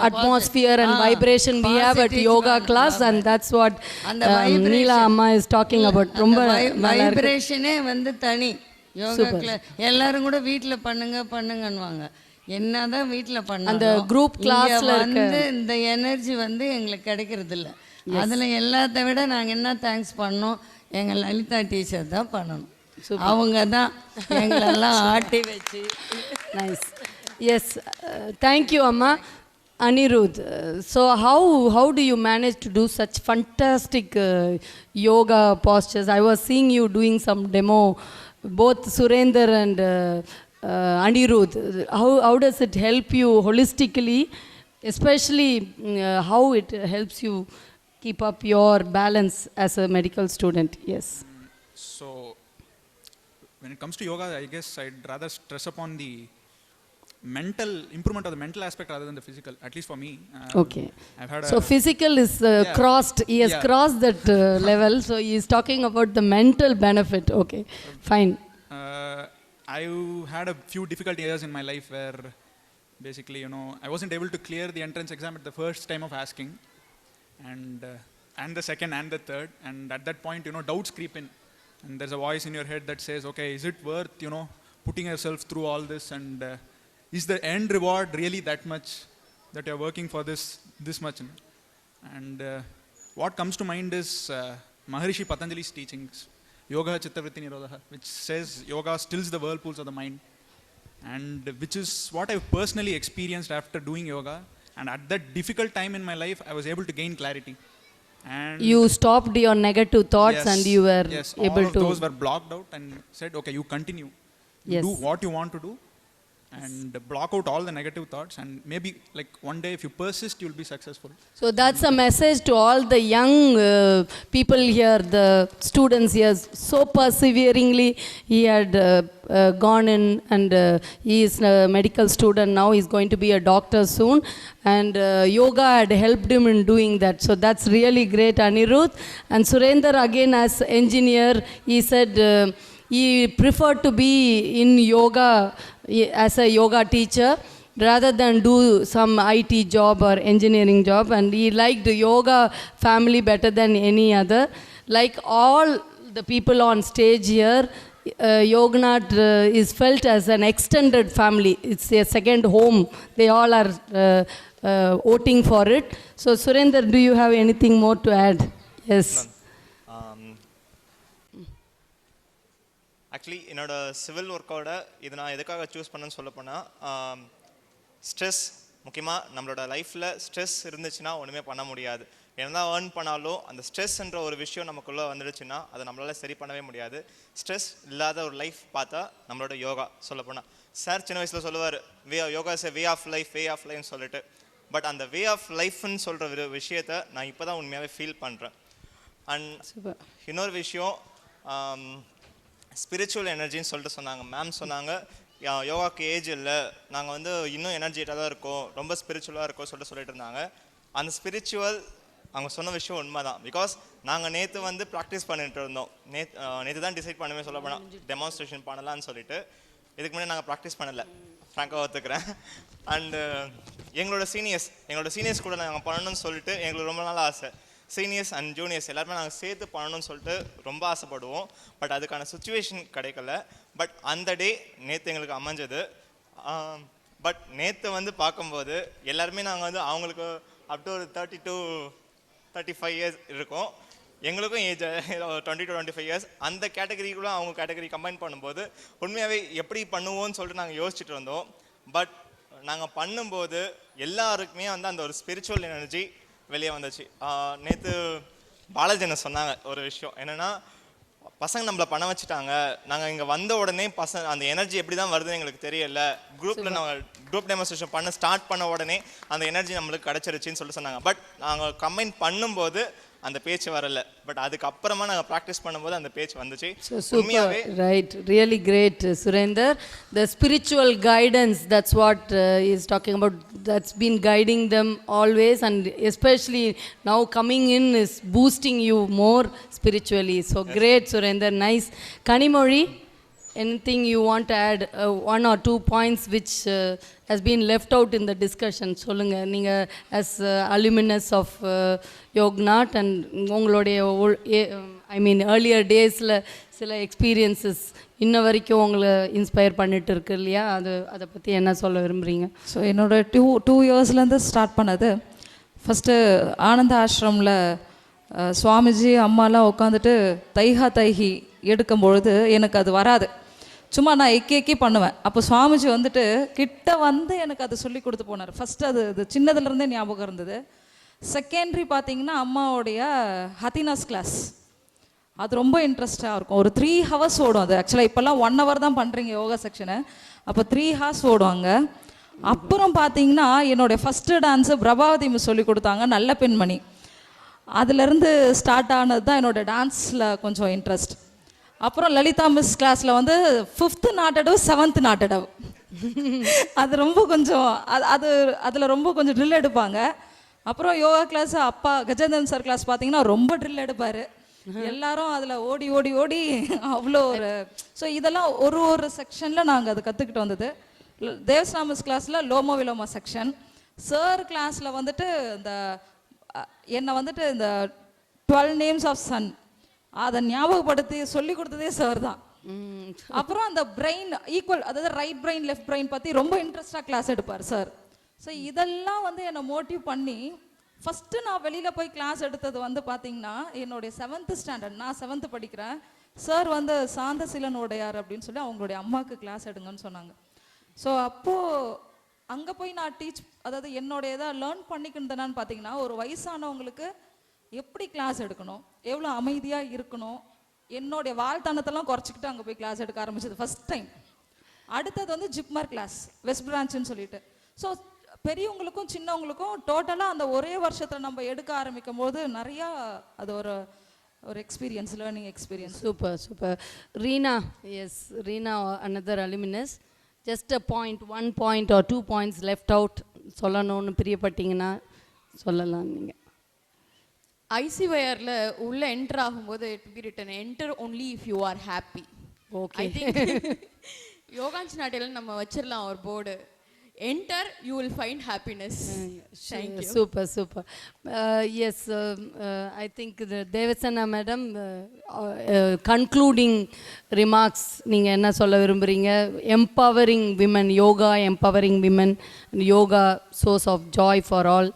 Speaker 1: atmosphere and vibration we have at yoga class, and that's what Neela Amma is talking about. ரொம்ப
Speaker 9: வைப்ரேஷனே வந்து தனி யோகா கிளாஸ். எல்லாரும் கூட வீட்டில் பண்ணுங்கன்னுவாங்க. என்னதான் வீட்டில் பண்ண
Speaker 1: அந்த குரூப் கிளாஸ்ல
Speaker 9: வந்து இந்த எனர்ஜி வந்து எங்களுக்கு கிடைக்கிறது இல்லை. அதில் எல்லாத்த விட நாங்கள் என்ன தேங்க்ஸ் பண்ணோம், எங்கள் லலிதா டீச்சர் தான் பண்ணணும். அவங்க தான் எங்களெல்லாம் ஆட்டி வச்சு.
Speaker 1: Nice. Yes, thank you, Amma. Anirudh, so how do you manage to do such fantastic yoga postures? I was seeing you doing some demo, both Surender and Anirudh. How does it help you holistically, especially how it helps you keep up your balance as a medical student? Yes.
Speaker 10: So when it comes to yoga, I guess I'd rather stress upon the mental improvement of the mental aspect rather than the physical, at least for me.
Speaker 1: Okay. So physical is crossed. He has crossed that level. So he is talking about the mental benefit. Okay, fine.
Speaker 10: I had a few difficult years in my life where basically, I wasn't able to clear the entrance exam at the first time of asking, and the second and the third. And at that point, doubts creep in. And there's a voice in your head that says, okay, is it worth, putting yourself through all this? And is the end reward really that much that you're working for this much? And what comes to mind is Maharishi Patanjali's teachings, Yoga Chittavritti Nirodha, which says yoga stills the whirlpools of the mind. And which is what I've personally experienced after doing yoga. And at that difficult time in my life, I was able to gain clarity. And
Speaker 1: you stopped your negative thoughts, and you were able to.
Speaker 10: All of those were blocked out and said, okay, you continue. You do what you want to do and block out all the negative thoughts, and maybe like one day if you persist, you'll be successful.
Speaker 1: So that's a message to all the young people here, the students here. So perseveringly he had gone in, and he is a medical student now. He's going to be a doctor soon, and yoga had helped him in doing that. So that's really great, Anirudh. And Surender, again as engineer, he said he preferred to be in yoga as a yoga teacher rather than do some IT job or engineering job, and he liked yoga family better than any other. Like all the people on stage here, YOGNAT is felt as an extended family. It's a second home. They all are voting for it. So Surender, do you have anything more to add? Yes.
Speaker 11: Actually என்னோட civil ஒர்க்கோட இது நான் எதுக்காக choose பண்ணேன்னு சொல்ல போனால், stress முக்கியமாக நம்மளோட லைஃப்பில் ஸ்ட்ரெஸ் இருந்துச்சுன்னா ஒன்றுமே பண்ண முடியாது. என்னதான் ஏர்ன் பண்ணாலும் அந்த ஸ்ட்ரெஸ்ன்ற ஒரு விஷயம் நமக்குள்ளே வந்துடுச்சுன்னா அதை நம்மளால் சரி பண்ணவே முடியாது. ஸ்ட்ரெஸ் இல்லாத ஒரு லைஃப் பார்த்தா நம்மளோட யோகா சொல்ல போனால், சார் சின்ன வயசில் சொல்லுவார், யோகா இஸ் வே ஆஃப் லைஃப்னு சொல்லிட்டு. பட் அந்த வே ஆஃப் லைஃப்னு சொல்கிற ஒரு விஷயத்தை நான் இப்போ தான் உண்மையாகவே ஃபீல் பண்ணுறேன். அண்ட் இன்னொரு விஷயம், ஸ்பிரிச்சுவல் எனர்ஜின்னு சொல்லிட்டு சொன்னாங்க. மேம் சொன்னாங்க, யோகாவுக்கு ஏஜ் இல்லை, நாங்கள் இன்னும் எனர்ஜிட்டாக தான் இருக்கோம், ரொம்ப ஸ்பிரிச்சுவலாக இருக்கோம் சொல்லிட்டு இருந்தாங்க. அந்த ஸ்பிரிச்சுவல் அவங்க சொன்ன விஷயம் உண்மை தான். பிகாஸ் நாங்கள் நேற்று ப்ராக்டிஸ் பண்ணிட்டு இருந்தோம். நேற்று தான் டிசைட் பண்ணுமே சொல்ல போனால் டெமான்ஸ்ட்ரேஷன் பண்ணலான்னு சொல்லிட்டு. இதுக்கு முன்னாடி நாங்கள் ப்ராக்டிஸ் பண்ணலை, ஃப்ராங்காக ஒத்துக்கிறேன். அண்டு எங்களோட சீனியர்ஸ் கூட நாங்கள் பண்ணணும்னு சொல்லிட்டு எங்களுக்கு ரொம்ப நாள் ஆசை. சீனியர்ஸ் அண்ட் ஜூனியர்ஸ் எல்லாருமே நாங்கள் சேர்த்து பண்ணணும்னு சொல்லிட்டு ரொம்ப ஆசைப்படுவோம். பட் அதுக்கான சுச்சுவேஷன் கிடைக்கல. பட் அந்த டே நேற்று எங்களுக்கு அமைஞ்சது. பட் நேற்று பார்க்கும்போது எல்லாருமே நாங்கள் அவங்களுக்கு அப் டு ஒரு 30 to 35 இயர்ஸ் இருக்கும். எங்களுக்கும் ஏஜ் 20 to 25 இயர்ஸ். அந்த கேட்டகரிக்குள்ள அவங்க கேட்டகரி கம்பைன் பண்ணும்போது உண்மையாகவே எப்படி பண்ணுவோம்னு சொல்லிட்டு நாங்கள் யோசிச்சுட்டு இருந்தோம். பட் நாங்கள் பண்ணும்போது எல்லாருக்குமே அந்த ஒரு ஸ்பிரிச்சுவல் எனர்ஜி வெளியே வந்துச்சு. நேற்று பாலாஜி என்ன சொன்னாங்க ஒரு விஷயம் என்னென்னா, பசங்க நம்மளை பண்ண வச்சுட்டாங்க, நாங்கள் இங்கே வந்த உடனே அந்த எனர்ஜி எப்படி தான் வருதுன்னு எங்களுக்கு தெரியல, குரூப்பில் நாங்கள் குரூப் டெமான்ஸ்ட்ரேஷன் ஸ்டார்ட் பண்ண உடனே அந்த எனர்ஜி நம்மளுக்கு கிடச்சிருச்சின்னு சொல்லிட்டு சொன்னாங்க. பட் நாங்கள் கம்பைன் பண்ணும்போது அந்த பேச்சு வரல. பட் அதுக்கப்புறமா நாங்கள் ப்ராக்டிஸ் பண்ணும்போது அந்த பேச்சு வந்துச்சு.
Speaker 1: Super, right, really great, Surender. The spiritual guidance, that's what he is talking about, that's been guiding them always, and especially now coming in is boosting you more spiritually. So great, Surender, nice. Kanimori? anything you want to add, one or two points which has been left out in the discussion, சொல்லுங்க. நீங்க as alumnus of YOGNAT and உங்களுடைய I mean earlier daysல சில experiences இன்ன வரைக்கும் உங்களை inspire பண்ணிட்டு இருக்கு இல்லையா, அதை பற்றி என்ன சொல்ல விரும்புகிறீங்க?
Speaker 12: ஸோ என்னோட டூ இயர்ஸ்லேருந்து ஸ்டார்ட் பண்ணது. ஃபஸ்ட்டு ஆனந்த ஆஷ்ரமில் சுவாமிஜி அம்மாலாம் உட்காந்துட்டு தைஹி எடுக்கும்பொழுது எனக்கு அது வராது. சும்மா நான் எக்கி பண்ணுவேன். அப்போ சுவாமிஜி வந்துட்டு கிட்ட வந்து எனக்கு அது சொல்லி கொடுத்து போனார். ஃபஸ்ட்டு அது சின்னதுலேருந்தே ஞாபகம் இருந்தது. செகண்டரி பார்த்தீங்கன்னா அம்மாவுடைய ஹத்தினாஸ் கிளாஸ், அது ரொம்ப இன்ட்ரெஸ்டாக இருக்கும். ஒரு 3 hours ஓடும் அது. ஆக்சுவலாக இப்போல்லாம் 1 hour தான் பண்ணுறீங்க யோகா செக்ஷனை, அப்போ 3 hours ஓடுவாங்க. அப்புறம் பார்த்தீங்கன்னா என்னுடைய ஃபஸ்ட்டு டான்ஸு பிரபாவதி மிஸ் சொல்லி கொடுத்தாங்க, நல்ல பெண்மணி. அதுலேருந்து ஸ்டார்ட் ஆனது தான் என்னோடய டான்ஸில் கொஞ்சம் இன்ட்ரெஸ்ட். அப்புறம் லலிதா மிஸ் கிளாஸில் வந்து 5th நாட்டடவு 7th நாட்டடவு அது ரொம்ப கொஞ்சம் அதில் ரொம்ப கொஞ்சம் ட்ரில் எடுப்பாங்க. அப்புறம் யோகா கிளாஸ் அப்பா கஜேந்திரன் சார் கிளாஸ் பார்த்தீங்கன்னா ரொம்ப ட்ரில் எடுப்பார். எல்லாரும் அதில் ஓடி ஓடி ஓடி அவ்வளோ ஒரு ஸோ இதெல்லாம் ஒரு செக்ஷனில் நாங்கள் அதை கற்றுக்கிட்டு வந்தது. தேவஸ்ராமஸ் கிளாஸில் லோமோ விலோமா செக்ஷன். சார் கிளாஸில் வந்துட்டு இந்த என்னை வந்துட்டு இந்த 12 names of sun அதை ஞாபகப்படுத்தி சொல்லி கொடுத்ததே சார் தான். அப்புறம் அந்த பிரெயின் ஈக்குவல், அதாவது ரைட் பிரெயின் லெஃப்ட் பிரெயின் பற்றி ரொம்ப இன்ட்ரெஸ்டாக கிளாஸ் எடுப்பார் சார். ஸோ இதெல்லாம் வந்து என்னை மோட்டிவ் பண்ணி ஃபஸ்ட்டு நான் வெளியில் போய் கிளாஸ் எடுத்தது வந்து பார்த்திங்கன்னா என்னுடைய 7th ஸ்டாண்டர்ட், நான் 7th படிக்கிறேன். சார் வந்து சாந்தசீலன் உடையார் அப்படின்னு சொல்லி அவங்களுடைய அம்மாவுக்கு கிளாஸ் எடுங்கன்னு சொன்னாங்க. ஸோ அப்போது அங்கே போய் நான் அதாவது என்னுடைய இதாக லேர்ன் பண்ணிக்கிட்டேனான்னு பார்த்தீங்கன்னா ஒரு வயசானவங்களுக்கு எப்படி கிளாஸ் எடுக்கணும், எவ்வளோ அமைதியாக இருக்கணும், என்னுடைய வாழ்த்தனத்தெல்லாம் குறைச்சிக்கிட்டு அங்கே போய் கிளாஸ் எடுக்க ஆரம்பிச்சது ஃபஸ்ட் டைம். அடுத்தது வந்து ஜிப்மர் கிளாஸ் வெஸ்ட் பிரான்ச்சுன்னு சொல்லிட்டு. ஸோ பெரியவங்களுக்கும் சின்னவங்களுக்கும் டோட்டலாக அந்த ஒரே வருஷத்தில் நம்ம எடுக்க ஆரம்பிக்கும் போது நிறையா அது ஒரு experience, learning experience.
Speaker 1: Super. Reena, yes Reena, another alumnus. Just a point, 1 point or 2 points left out சொல்லணும்னு பிரியப்பட்டீங்கன்னா சொல்லலாம் நீங்கள்.
Speaker 13: ஐசிவயரில் உள்ளே என்டர் ஆகும்போது it be written enter only if you are happy.
Speaker 1: Okay,
Speaker 13: யோகாஞ்சி நாட்டில் நம்ம வச்சிடலாம் ஒரு board, enter you will find happiness.
Speaker 1: Super. Yes, I think Devasena madam, concluding remarks நீங்கள் என்ன சொல்ல விரும்புகிறீங்க? Empowering women, yoga empowering women, yoga source of joy for all.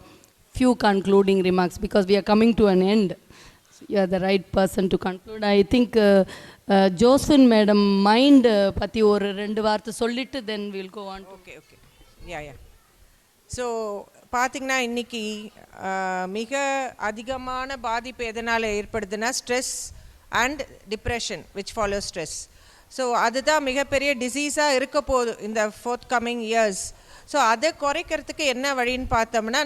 Speaker 1: Few concluding remarks because we are coming to an end. You are the right person to conclude. I think Josephine madam mind பத்தி ஒரு 2 வார்த்தை சொல்லிட்டு then we'll go on.
Speaker 7: Okay. Yeah. So பார்த்தீங்கன்னா இன்னைக்கு மிக அதிகமான பாதிப்பு எதனால் ஏற்படுதுன்னா stress and depression which follows stress. So அதுதான் மிகப்பெரிய டிசீஸாக இருக்க போகுது இந்த forthcoming years. ஸோ அதை குறைக்கிறதுக்கு என்ன வழின்னு பார்த்தோம்னா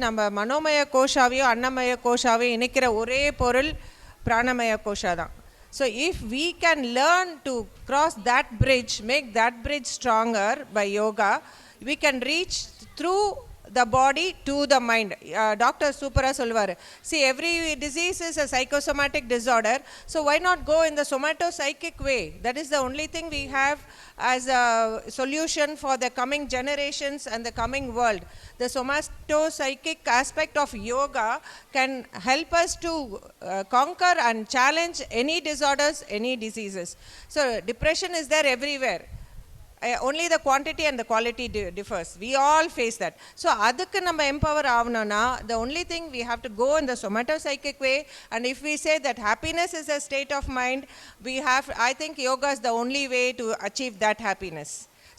Speaker 7: நம்ம மனோமய கோஷாவையும் அன்னமய கோஷாவையும் இணைக்கிற ஒரே பொருள் பிராணமய கோஷா தான். So if we can learn to cross that bridge, make that bridge stronger by yoga, we can reach through the body to the mind. Dr. Supara solvaru, see every disease is a psychosomatic disorder, so why not go in the somatopsychic way? That is the only thing we have as a solution for the coming generations and the coming world. The somatopsychic aspect of yoga can help us to conquer and challenge any disorders, any diseases. So depression is there everywhere. Only the quantity and the quality differs. We all face that. So adukku நம்ம empower ஆவணும்னா the only thing we have to go in the somatopsychic way, and if we say that happiness is a state of mind, I think yoga is the only way to achieve that happiness.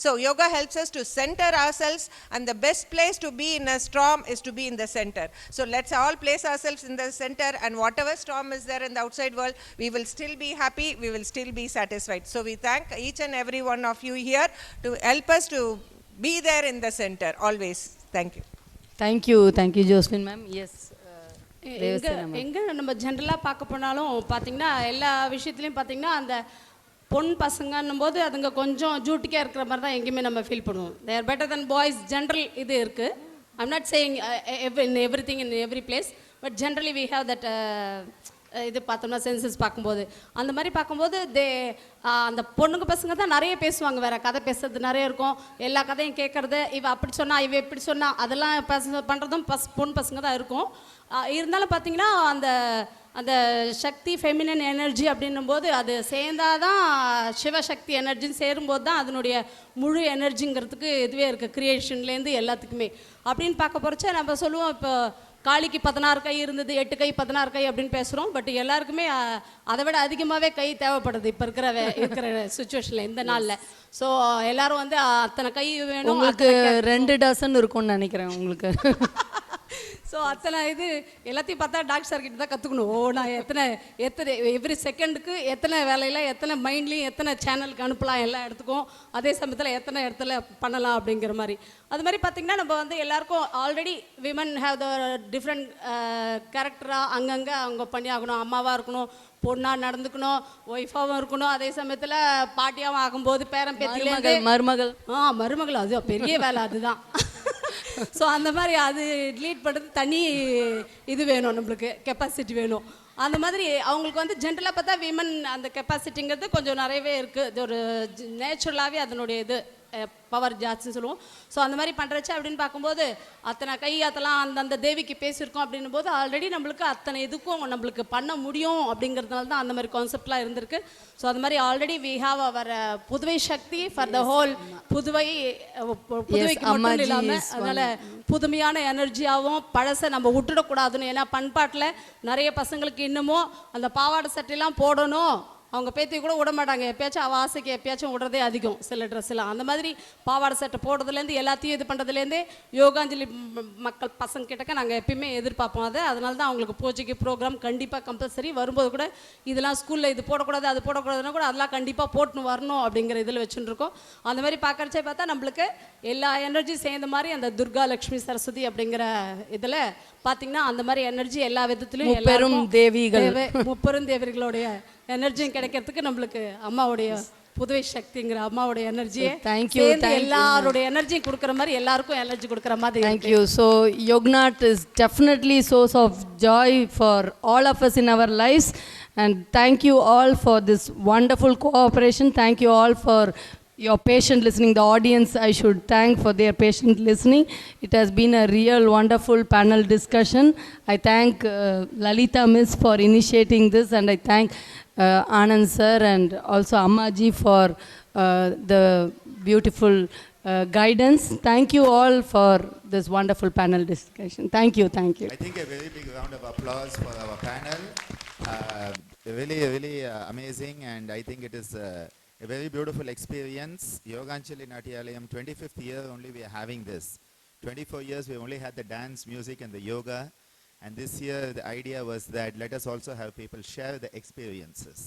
Speaker 7: So yoga helps us to center ourselves, and the best place to be in a storm is to be in the center. So let's all place ourselves in the center, and whatever storm is there in the outside world, we will still be happy, we will still be satisfied. So we thank each and every one of you here to help us to be there in the center always. Thank you Josephine ma'am. Yes,
Speaker 14: எங்கே நம்ம ஜென்ரலாக பார்க்க போனாலும் பார்த்தீங்கன்னா எல்லா விஷயத்துலையும் பார்த்தீங்கன்னா அந்த பொன் பசங்கன்னும் போது அதுங்க கொஞ்சம் ஜூட்டிக்காக இருக்கிற மாதிரி தான் எங்கேயுமே நம்ம ஃபீல் பண்ணுவோம். They are better than boys, general இது இருக்குது. I'm not saying in everything in every place, but generally we have that இது பார்த்தோம்னா சென்சஸ் பார்க்கும்போது அந்த மாதிரி பார்க்கும்போது அந்த பொண்ணுங்க பசங்க தான் நிறைய பேசுவாங்க, வேறு கதை பேசுறது நிறைய இருக்கும், எல்லா கதையும் கேட்குறது, இவ அப்படி சொன்னா இவ இப்படி சொன்னா அதெல்லாம் பண்ணுறதும் பொண்ணு பசங்க தான் இருக்கும். இருந்தாலும் பார்த்தீங்கன்னா அந்த அந்த சக்தி ஃபெமினன் எனர்ஜி அப்படின்னும் போது அது சேர்ந்தாதான் சிவசக்தி எனர்ஜின்னு சேரும்போது தான் அதனுடைய முழு எனர்ஜிங்கிறதுக்கு இதுவே இருக்குது, க்ரியேஷன்லேருந்து எல்லாத்துக்குமே. அப்படின்னு பார்க்க போகிறச்ச நம்ம சொல்லுவோம், இப்போ காளிக்கு 16 கை இருந்தது, 8 கை 16 கை அப்படின்னு பேசுகிறோம். பட் எல்லாருக்குமே அதை விட அதிகமாகவே கை தேவைப்படுது இப்போ இருக்கிற சுச்சுவேஷனில் இந்த நாளில். ஸோ எல்லாரும் வந்து அத்தனை கை வேணும்.
Speaker 1: உங்களுக்கு 2 டசன் இருக்கும்னு நினைக்கிறேன் உங்களுக்கு.
Speaker 14: ஸோ அத்தனை இது எல்லாத்தையும் பார்த்தா டாக்டர் சார் கிட்ட தான் கற்றுக்கணும். நான் எத்தனை எவ்ரி செகண்டுக்கு எத்தனை வேலையில் எத்தனை மைண்ட்லேயும் எத்தனை சேனலுக்கு அனுப்பலாம் எல்லா இடத்துக்கும், அதே சமயத்தில் எத்தனை இடத்துல பண்ணலாம் அப்படிங்கிற மாதிரி. அது மாதிரி பார்த்திங்கன்னா நம்ம வந்து எல்லாருக்கும் already women have the different கேரக்டராக அங்கங்கே அவங்க பண்ணி ஆகணும். அம்மாவாக இருக்கணும், பொண்ணாக நடந்துக்கணும், ஒய்ஃபாகவும் இருக்கணும், அதே சமயத்தில் பாட்டியாகவும் ஆகும்போது பேரன் பேத்திலேருந்து மருமகள் அது பெரிய வேலை அதுதான். ஸோ அந்த மாதிரி அது லீட் பண்ணுறது தனி இது வேணும், நம்மளுக்கு கெப்பாசிட்டி வேணும். அந்த மாதிரி அவங்களுக்கு வந்து ஜென்ரலாக பார்த்தா விமன் அந்த கெப்பாசிட்டிங்கிறது கொஞ்சம் நிறையவே இருக்குது. இது ஒரு நேச்சுரலாகவே அதனுடைய இது பவர் ஜாஸ்தின்னு சொல்லுவோம். ஸோ அந்த மாதிரி பண்ணுறச்சு அப்படின்னு பார்க்கும்போது அத்தனை கை அதெல்லாம் அந்தந்த தேவிக்கு பேசியிருக்கோம் அப்படின்னும் போது ஆல்ரெடி நம்மளுக்கு அத்தனை இதுக்கும் நம்மளுக்கு பண்ண முடியும் அப்படிங்கிறதுனால தான் அந்த மாதிரி கான்செப்ட்லாம் இருந்திருக்கு. ஸோ அது மாதிரி already we have our Puduvai Sakthi for the whole புதுவைக்கு மட்டும் இல்லாமல் அதனால் புதுமையான எனர்ஜியாகவும் பழசை நம்ம விட்டுடக்கூடாதுன்னு. ஏன்னா பண்பாட்டில் நிறைய பசங்களுக்கு இன்னமும் அந்த பாவாடை சட்டையெல்லாம் போடணும், அவங்க பேத்தி கூட விட மாட்டாங்க, எப்பயாச்சும் அவள் ஆசைக்கு எப்பயாச்சும் விடுறதே அதிகம் சில ட்ரெஸ்ஸெல்லாம். அந்த மாதிரி பாவாடை சட்டை போடுறதுலேருந்து எல்லாத்தையும் இது பண்ணுறதுலேருந்தே யோகாஞ்சலி மக்கள் பசங்க கிட்டக்க நாங்கள் எப்பயுமே எதிர்பார்ப்போம் அதை. அதனால தான் அவங்களுக்கு பூஜைக்கு ப்ரோக்ராம் கண்டிப்பாக கம்பல்சரி வரும்போது கூட இதெல்லாம் ஸ்கூலில் இது போடக்கூடாது அது போடக்கூடாதுன்னா கூட அதெல்லாம் கண்டிப்பாக போட்டுன்னு வரணும் அப்படிங்கிற இதில் வச்சுருக்கோம். அந்த மாதிரி பார்க்குறச்சே பார்த்தா நம்மளுக்கு எல்லா எனர்ஜியும் சேர்ந்த மாதிரி அந்த துர்கா லக்ஷ்மி சரஸ்வதி அப்படிங்கிற இதில் பார்த்திங்கன்னா அந்த மாதிரி எனர்ஜி எல்லா விதத்துலையும் முப்பெரும் தேவிகளுடைய எனர்ஜியும் கிடைக்கிறதுக்கு நம்மளுக்கு அம்மாவுடைய புதுவை சக்திங்கிற அம்மாவுடைய எனர்ஜியை எல்லாருடைய எனர்ஜியும் கொடுக்குற மாதிரி எல்லாருக்கும் எனர்ஜி கொடுக்குற மாதிரி.
Speaker 1: Thank you. So Yognaut is definitely source of joy for all of us in our lifes and thank you all for this wonderful cooperation. Thank you all for your patient listening. The audience I should thank for their patient listening. It has been a real wonderful panel discussion. I thank Lalitha Miss for initiating this, and I thank Anand sir and also Ammaji for the beautiful guidance. Thank you all for this wonderful panel discussion. Thank you.
Speaker 17: I think a very big round of applause for our panel. Really amazing, and I think it is a very beautiful experience. Yoganjali Natyalayam 25th year only we are having this. 24 years we only had the dance, music and the yoga, and this year the idea was that let us also have people share the experiences.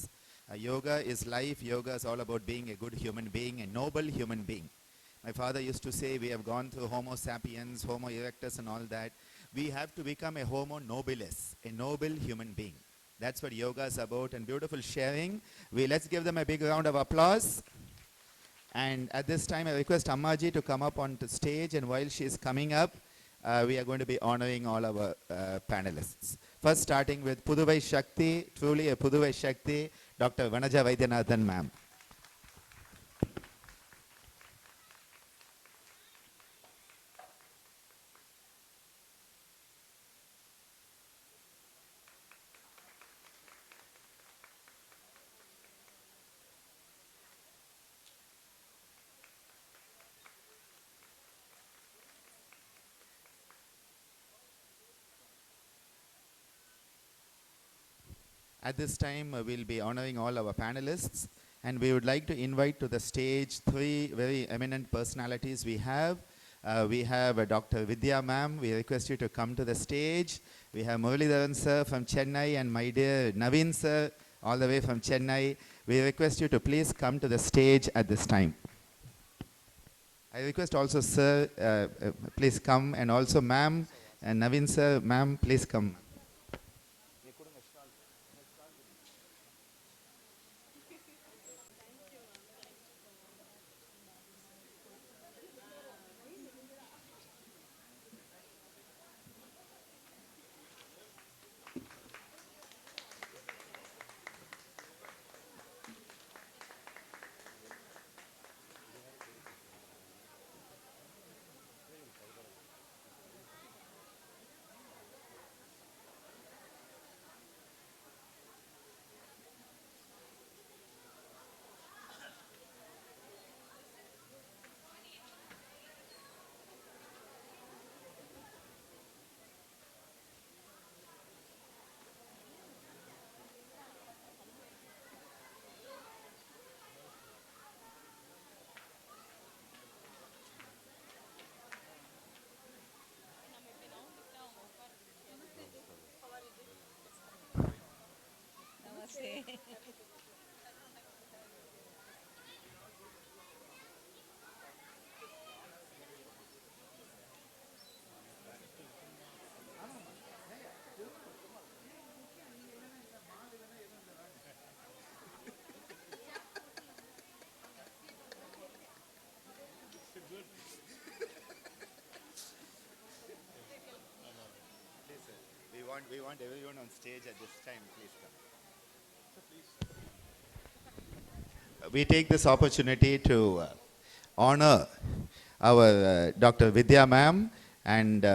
Speaker 17: Yoga is life. Yoga is all about being a good human being, a noble human being. My father used to say we have gone through Homo sapiens, Homo erectus and all that. We have to become a Homo nobilis, a noble human being. That's what yoga is about, and beautiful sharing. Let's give them a big round of applause. And at this time, I request Ammaji to come up onto stage, and while she is coming up, we are going to be honoring all our panelists. First, starting with Puduvai Shakti, truly a Puduvai Shakti, Dr. Vanaja Vaithianathan, ma'am. At this time, we'll be honoring all our panelists, and we would like to invite to the stage 3 very eminent personalities we have. We have Dr. Vidya ma'am. We request you to come to the stage. We have Muralidharan sir from Chennai and my dear Naveen sir all the way from Chennai. We request you to please come to the stage at this time. I request also sir, please come, and also ma'am and Naveen sir, ma'am, please come. we want everyone on stage at this time. Please come. We take this opportunity to honor our Dr. Vidya ma'am, and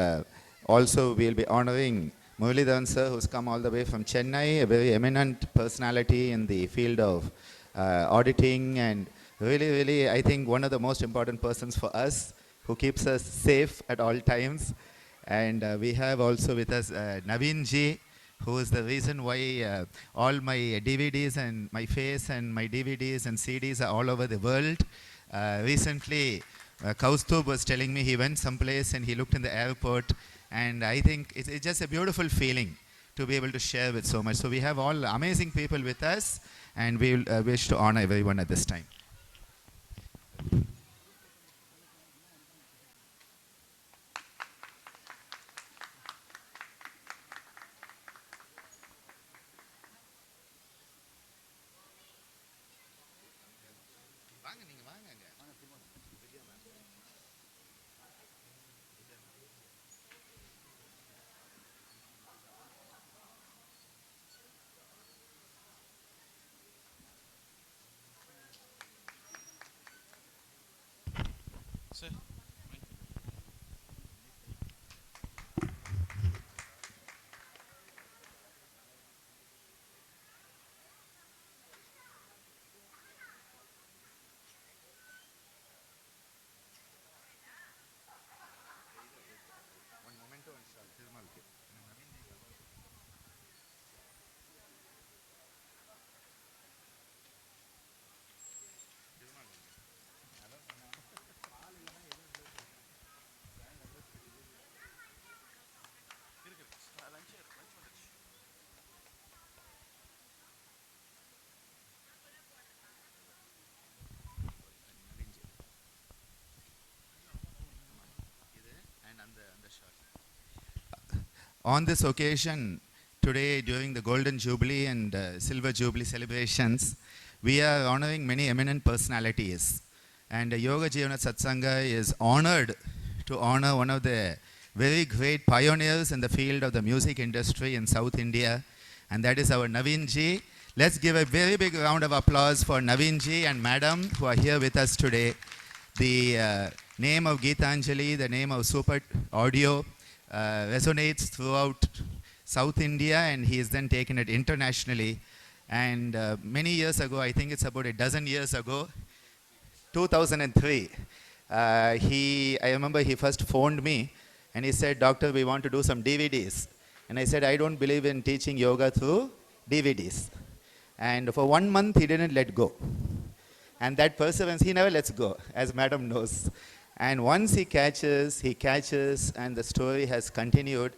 Speaker 17: also we'll be honoring Muralidharan sir, who's come all the way from Chennai, a very eminent personality in the field of auditing, and really, I think one of the most important persons for us, who keeps us safe at all times. And we have also with us Naveen ji, who is the reason why all my DVDs and my face and my DVDs and CDs are all over the world. Recently, Kaustubh was telling me he went someplace and he looked in the airport, and I think it's just a beautiful feeling to be able to share with so much. So we have all amazing people with us, and we wish to honor everyone at this time.
Speaker 10: Sir.
Speaker 17: On this occasion, today during the Golden Jubilee and Silver Jubilee celebrations, we are honoring many eminent personalities. And Yoga Jivana Satsanga is honored to honor one of the very great pioneers in the field of the music industry in South India, and that is our Naveen ji. Let's give a very big round of applause for Naveen ji and Madam who are here with us today. The name of Geetanjali, the name of Super Audio, resonates throughout South India, and he has then taken it internationally. And many years ago, I think it's about a dozen years ago, 2003, I remember he first phoned me and he said, "Doctor, we want to do some DVDs." And I said, "I don't believe in teaching yoga through DVDs." And for 1 month, he didn't let go. And that perseverance, he never lets go, as Madam knows. And once he catches, and the story has continued.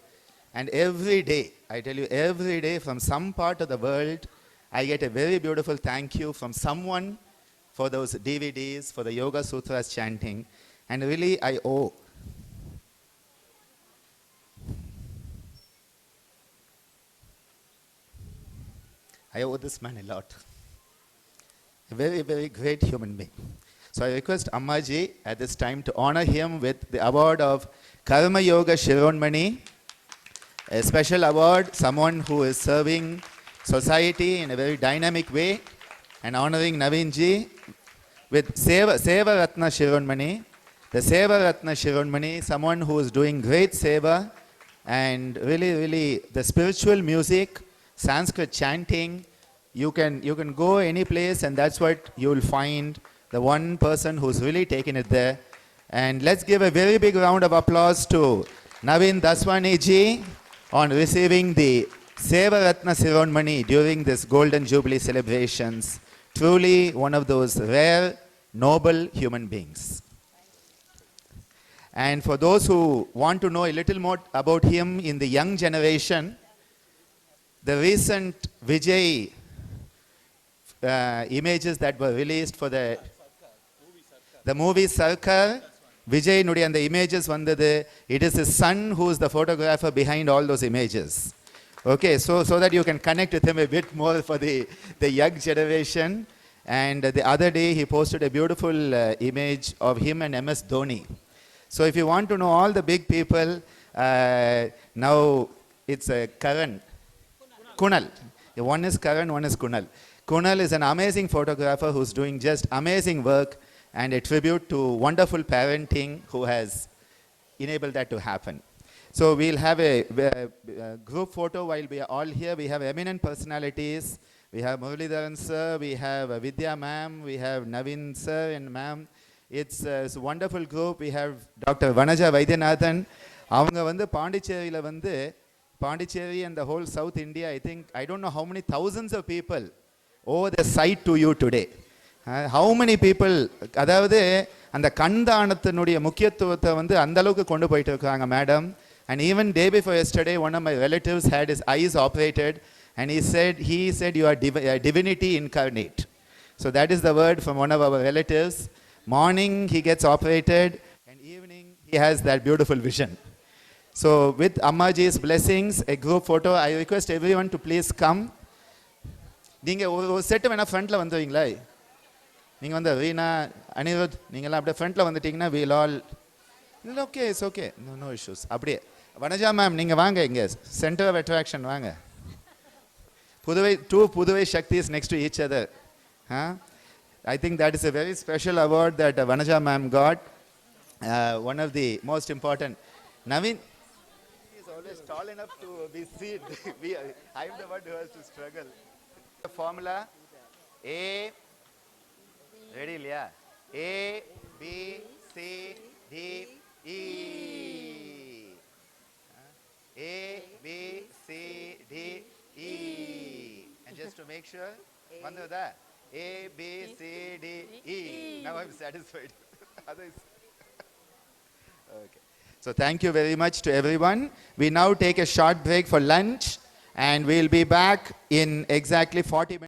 Speaker 17: And every day, I tell you, every day from some part of the world, I get a very beautiful thank you from someone for those DVDs, for the Yoga Sutras chanting. And really, I owe this man a lot. A very, very great human being. So I request Ammaji at this time to honor him with the award of Karma Yoga Shironmani, a special award, someone who is serving society in a very dynamic way, and honoring Naveen ji with Seva Ratna Shironmani. The Seva Ratna Shironmani, someone who is doing great seva, and really the spiritual music, Sanskrit chanting. You can go any place, and that's what you will find, the one person who's really taken it there. And let's give a very big round of applause to Naveen Daswani ji on receiving the Seva Ratna Shironmani during this Golden Jubilee celebrations. Truly one of those rare, noble human beings. And for those who want to know a little more about him in the young generation, the recent Vijay images that were released for the movie Sarkar, Vijay Nudi, and the images vandadu, it is his son who is the photographer behind all those images. Okay, so that you can connect with him a bit more for the young generation. And the other day he posted a beautiful image of him and MS Dhoni. So if you want to know all the big people, now It's Karan. Kunal. One is Karan, one is Kunal. Kunal is an amazing photographer who's doing just amazing work, and a tribute to wonderful parenting who has enabled that to happen. So we'll have a group photo while we are all here. We have eminent personalities. We have Muralidharan sir, we have Vidya ma'am, we have Naveen sir and ma'am. It's a wonderful group. We have Dr. Vanaja Vaithianathan. அவங்க வந்து பாண்டிச்சேரியில் வந்து Pondicherry and the whole South India, I don't know how many thousands of people owe the sight to you today. How many people, அதாவது அந்த கண்தானத்தினுடைய முக்கியத்துவத்தை வந்து அந்த அளவுக்கு கொண்டு போயிட்டு இருக்காங்க madam. And even day before yesterday, one of my relatives had his eyes operated, and he said you are divinity incarnate. So that is the word from one of our relatives. Morning he gets operated, and evening he has that beautiful vision. So with Ammaji's blessings, a group photo, I request everyone to please come. நீங்கள் ஒரு set வேணால் ஃப்ரண்ட்டில் வந்துடுவீங்களா? நீங்கள் வந்து ரீனா, அனிருத், நீங்கள்லாம் அப்படியே ஃப்ரண்ட்டில் வந்துட்டிங்கன்னா வீல் ஆல் இல்லை, okay, it's okay, no issues. அப்படியே வனஜா மேம் நீங்கள் வாங்க, இங்கே சென்டர் ஆஃப் அட்ராக்ஷன் வாங்க. Two Puduvai Shaktis next to each other. I think that is a very special award that Vanaja ma'am got. One of the most important. Naveen is always tall enough to be seen. I am the one who has to struggle. The formula A, ready, Leah? A, B, C, D, E. A, B, C, D, E. And just to make sure, A, B, C, D, E. Now I'm satisfied. Otherwise, okay. So thank you very much to everyone. We now take a short break for lunch, and we'll be back in exactly 40 minutes.